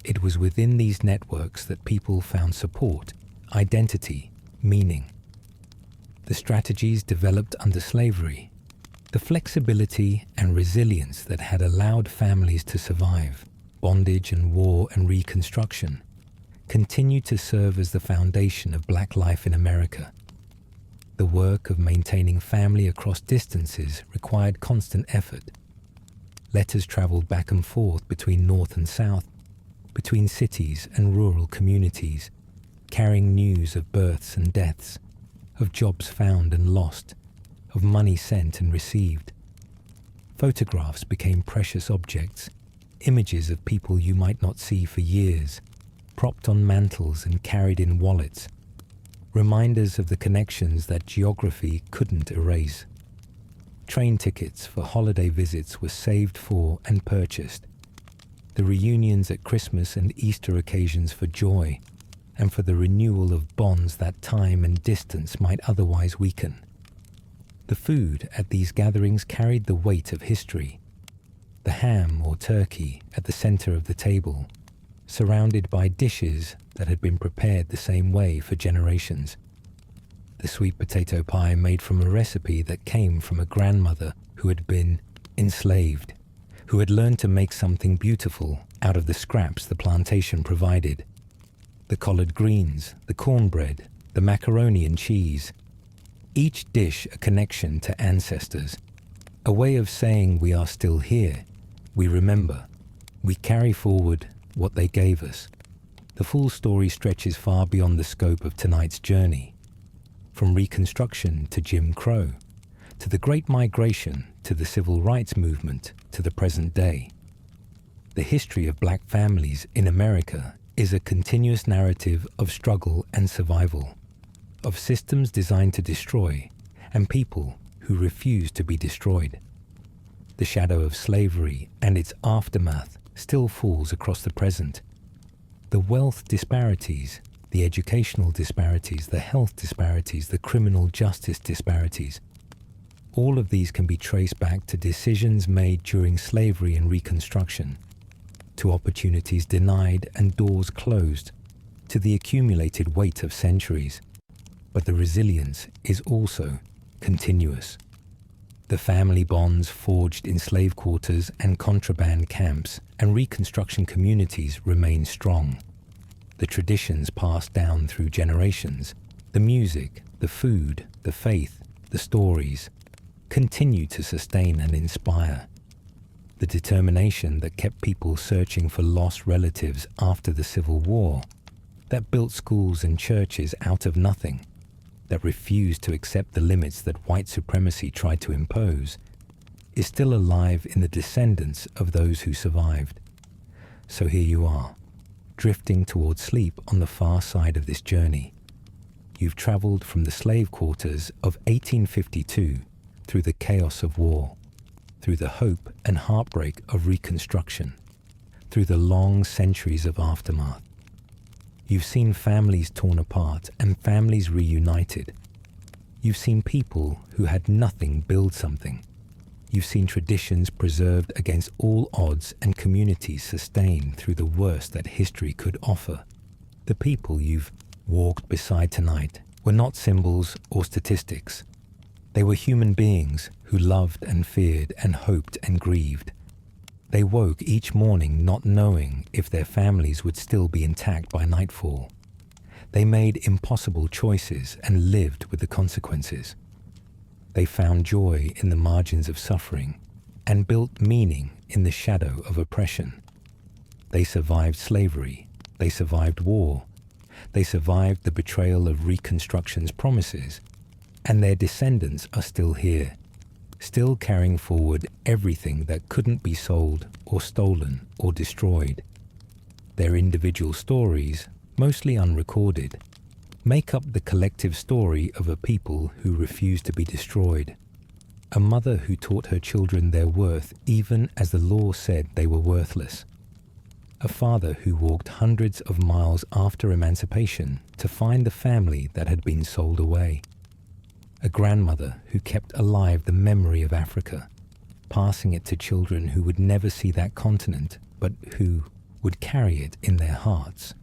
it was within these networks that people found support, identity, meaning. The strategies developed under slavery, the flexibility and resilience that had allowed families to survive, bondage and war and Reconstruction, continued to serve as the foundation of black life in America. The work of maintaining family across distances required constant effort. Letters traveled back and forth between North and South, between cities and rural communities, carrying news of births and deaths, of jobs found and lost, of money sent and received. Photographs became precious objects, images of people you might not see for years, propped on mantles and carried in wallets, reminders of the connections that geography couldn't erase. Train tickets for holiday visits were saved for and purchased. The reunions at Christmas and Easter occasions for joy, and for the renewal of bonds that time and distance might otherwise weaken. The food at these gatherings carried the weight of history. The ham or turkey at the center of the table, surrounded by dishes that had been prepared the same way for generations. The sweet potato pie made from a recipe that came from a grandmother who had been enslaved, who had learned to make something beautiful out of the scraps the plantation provided. The collard greens, the cornbread, the macaroni and cheese. Each dish a connection to ancestors, a way of saying we are still here, we remember, we carry forward what they gave us. The full story stretches far beyond the scope of tonight's journey. From Reconstruction to Jim Crow, to the Great Migration, to the Civil Rights Movement, to the present day. The history of black families in America is a continuous narrative of struggle and survival, of systems designed to destroy and people who refuse to be destroyed. The shadow of slavery and its aftermath still falls across the present. The wealth disparities, the educational disparities, the health disparities, the criminal justice disparities, all of these can be traced back to decisions made during slavery and Reconstruction, to opportunities denied and doors closed, to the accumulated weight of centuries. But the resilience is also continuous. The family bonds forged in slave quarters and contraband camps and Reconstruction communities remain strong. The traditions passed down through generations, the music, the food, the faith, the stories, continue to sustain and inspire. The determination that kept people searching for lost relatives after the Civil War, that built schools and churches out of nothing, that refused to accept the limits that white supremacy tried to impose, is still alive in the descendants of those who survived. So here you are, drifting towards sleep on the far side of this journey. You've traveled from the slave quarters of 1852 through the chaos of war, through the hope and heartbreak of Reconstruction, through the long centuries of aftermath. You've seen families torn apart and families reunited. You've seen people who had nothing build something. You've seen traditions preserved against all odds and communities sustained through the worst that history could offer. The people you've walked beside tonight were not symbols or statistics. They were human beings who loved and feared and hoped and grieved. They woke each morning not knowing if their families would still be intact by nightfall. They made impossible choices and lived with the consequences. They found joy in the margins of suffering and built meaning in the shadow of oppression. They survived slavery. They survived war. They survived the betrayal of Reconstruction's promises. And their descendants are still here, still carrying forward everything that couldn't be sold or stolen or destroyed. Their individual stories, mostly unrecorded, make up the collective story of a people who refuse to be destroyed. A mother who taught her children their worth even as the law said they were worthless. A father who walked hundreds of miles after emancipation to find the family that had been sold away. A grandmother who kept alive the memory of Africa, passing it to children who would never see that continent, but who would carry it in their hearts.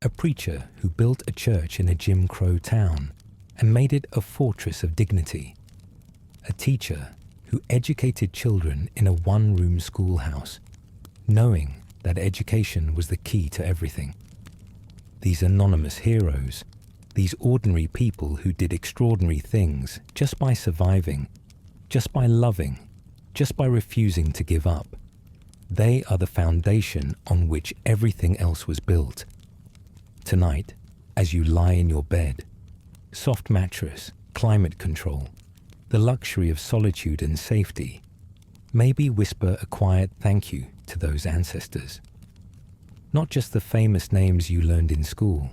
A preacher who built a church in a Jim Crow town and made it a fortress of dignity. A teacher who educated children in a one-room schoolhouse, knowing that education was the key to everything. These anonymous heroes, these ordinary people who did extraordinary things just by surviving, just by loving, just by refusing to give up. They are the foundation on which everything else was built. Tonight, as you lie in your bed, soft mattress, climate control, the luxury of solitude and safety, maybe whisper a quiet thank you to those ancestors. Not just the famous names you learned in school,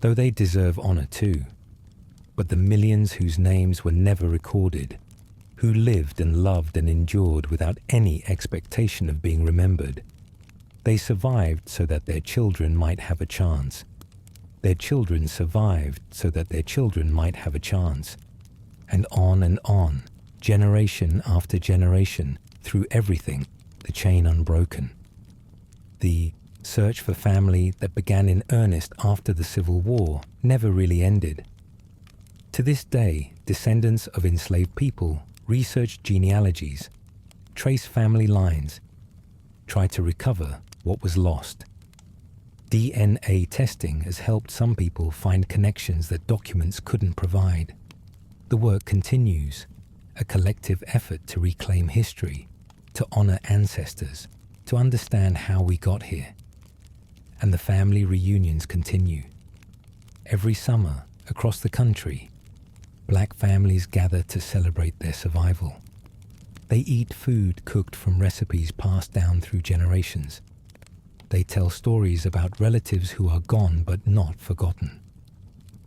though they deserve honor too, but the millions whose names were never recorded, who lived and loved and endured without any expectation of being remembered. They survived so that their children might have a chance. Their children survived so that their children might have a chance. And on, generation after generation, through everything, the chain unbroken. The search for family that began in earnest after the Civil War never really ended. To this day, descendants of enslaved people research genealogies, trace family lines, try to recover what was lost. DNA testing has helped some people find connections that documents couldn't provide. The work continues, a collective effort to reclaim history, to honor ancestors, to understand how we got here. And the family reunions continue. Every summer, across the country, Black families gather to celebrate their survival. They eat food cooked from recipes passed down through generations. They tell stories about relatives who are gone but not forgotten.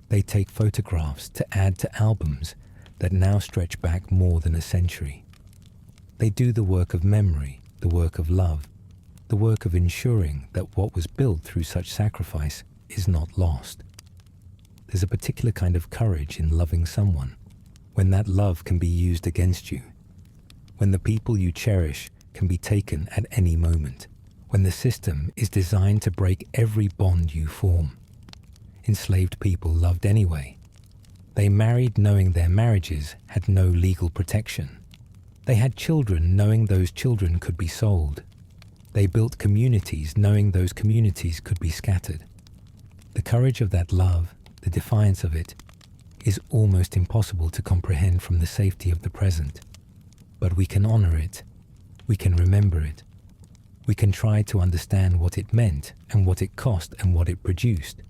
They take photographs to add to albums that now stretch back more than a century. They do the work of memory, the work of love, the work of ensuring that what was built through such sacrifice is not lost. There's a particular kind of courage in loving someone, when that love can be used against you, when the people you cherish can be taken at any moment, when the system is designed to break every bond you form. Enslaved people loved anyway. They married knowing their marriages had no legal protection. They had children knowing those children could be sold. They built communities knowing those communities could be scattered. The courage of that love, the defiance of it, is almost impossible to comprehend from the safety of the present. But we can honor it. We can remember it. We can try to understand what it meant and what it cost and what it produced.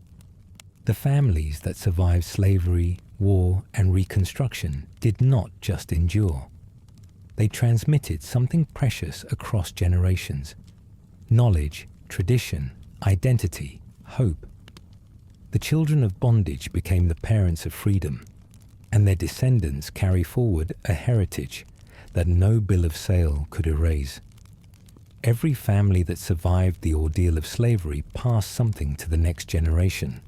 The families that survived slavery, war, and Reconstruction did not just endure. They transmitted something precious across generations: knowledge, tradition, identity, hope. The children of bondage became the parents of freedom, and their descendants carry forward a heritage that no bill of sale could erase. Every family that survived the ordeal of slavery passed something to the next generation.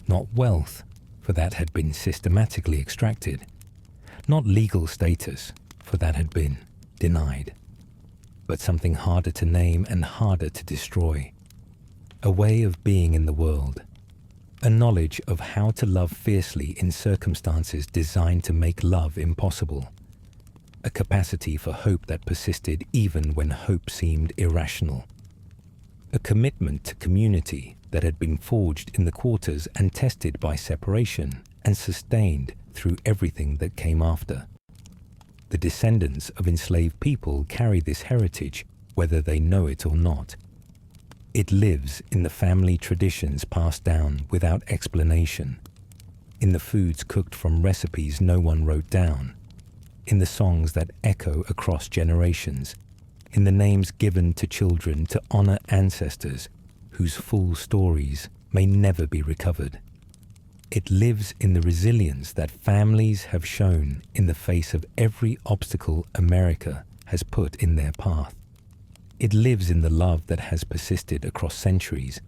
Not wealth, for that had been systematically extracted. Not legal status, for that had been denied. But something harder to name and harder to destroy. A way of being in the world. A knowledge of how to love fiercely in circumstances designed to make love impossible. A capacity for hope that persisted even when hope seemed irrational. A commitment to community that had been forged in the quarters and tested by separation and sustained through everything that came after. The descendants of enslaved people carry this heritage whether they know it or not. It lives in the family traditions passed down without explanation, in the foods cooked from recipes no one wrote down, in the songs that echo across generations, in the names given to children to honor ancestors whose full stories may never be recovered. It lives in the resilience that families have shown in the face of every obstacle America has put in their path. It lives in the love that has persisted across centuries,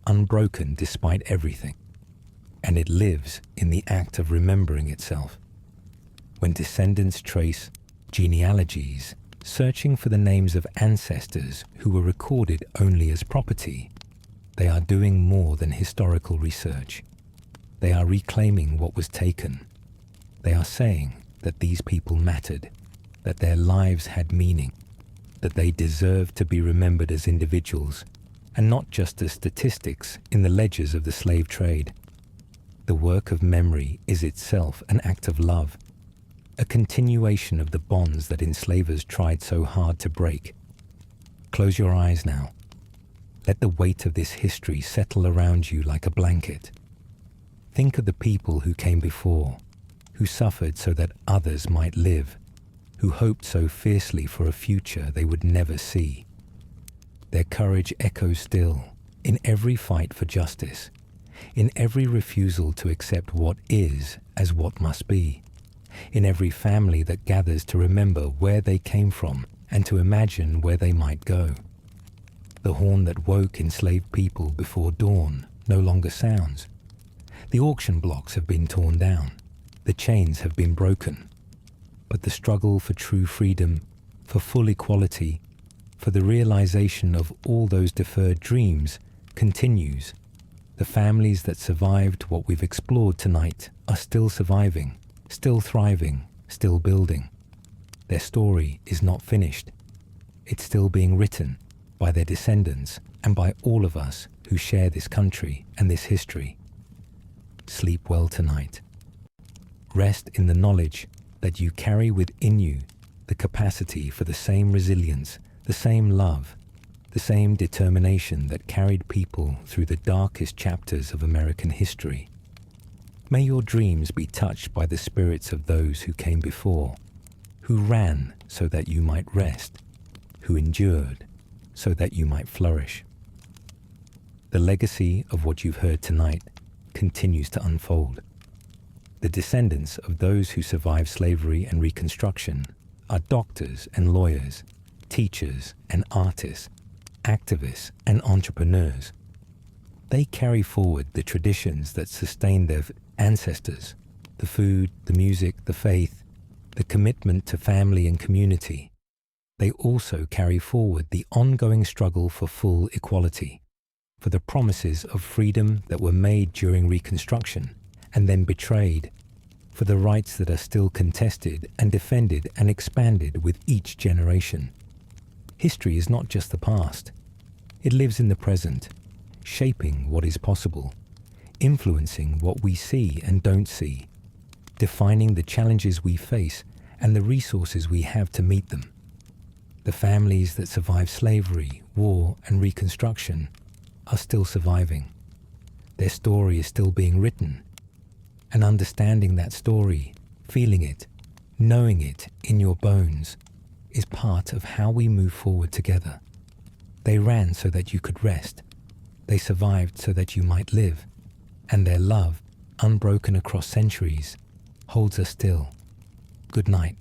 unbroken despite everything. And it lives in the act of remembering itself. When descendants trace genealogies, searching for the names of ancestors who were recorded only as property, they are doing more than historical research. They are reclaiming what was taken. They are saying that these people mattered, that their lives had meaning, that they deserved to be remembered as individuals, and not just as statistics in the ledgers of the slave trade. The work of memory is itself an act of love, a continuation of the bonds that enslavers tried so hard to break. Close your eyes now. Let the weight of this history settle around you like a blanket. Think of the people who came before, who suffered so that others might live, who hoped so fiercely for a future they would never see. Their courage echoes still in every fight for justice, in every refusal to accept what is as what must be, in every family that gathers to remember where they came from and to imagine where they might go. The horn that woke enslaved people before dawn no longer sounds. The auction blocks have been torn down. The chains have been broken. But the struggle for true freedom, for full equality, for the realization of all those deferred dreams continues. The families that survived what we've explored tonight are still surviving, still thriving, still building. Their story is not finished. It's still being written by their descendants and by all of us who share this country and this history. Sleep well tonight. Rest in the knowledge that you carry within you the capacity for the same resilience, the same love, the same determination that carried people through the darkest chapters of American history. May your dreams be touched by the spirits of those who came before, who ran so that you might rest, who endured so that you might flourish. The legacy of what you've heard tonight continues to unfold. The descendants of those who survived slavery and Reconstruction are doctors and lawyers, teachers and artists, activists and entrepreneurs. They carry forward the traditions that sustained their ancestors, the food, the music, the faith, the commitment to family and community. They also carry forward the ongoing struggle for full equality, for the promises of freedom that were made during Reconstruction and then betrayed, for the rights that are still contested and defended and expanded with each generation. History is not just the past. It lives in the present, shaping what is possible, influencing what we see and don't see, defining the challenges we face and the resources we have to meet them. The families that survived slavery, war, and Reconstruction are still surviving. Their story is still being written. And understanding that story, feeling it, knowing it in your bones, is part of how we move forward together. They ran so that you could rest. They survived so that you might live. And their love, unbroken across centuries, holds us still. Good night.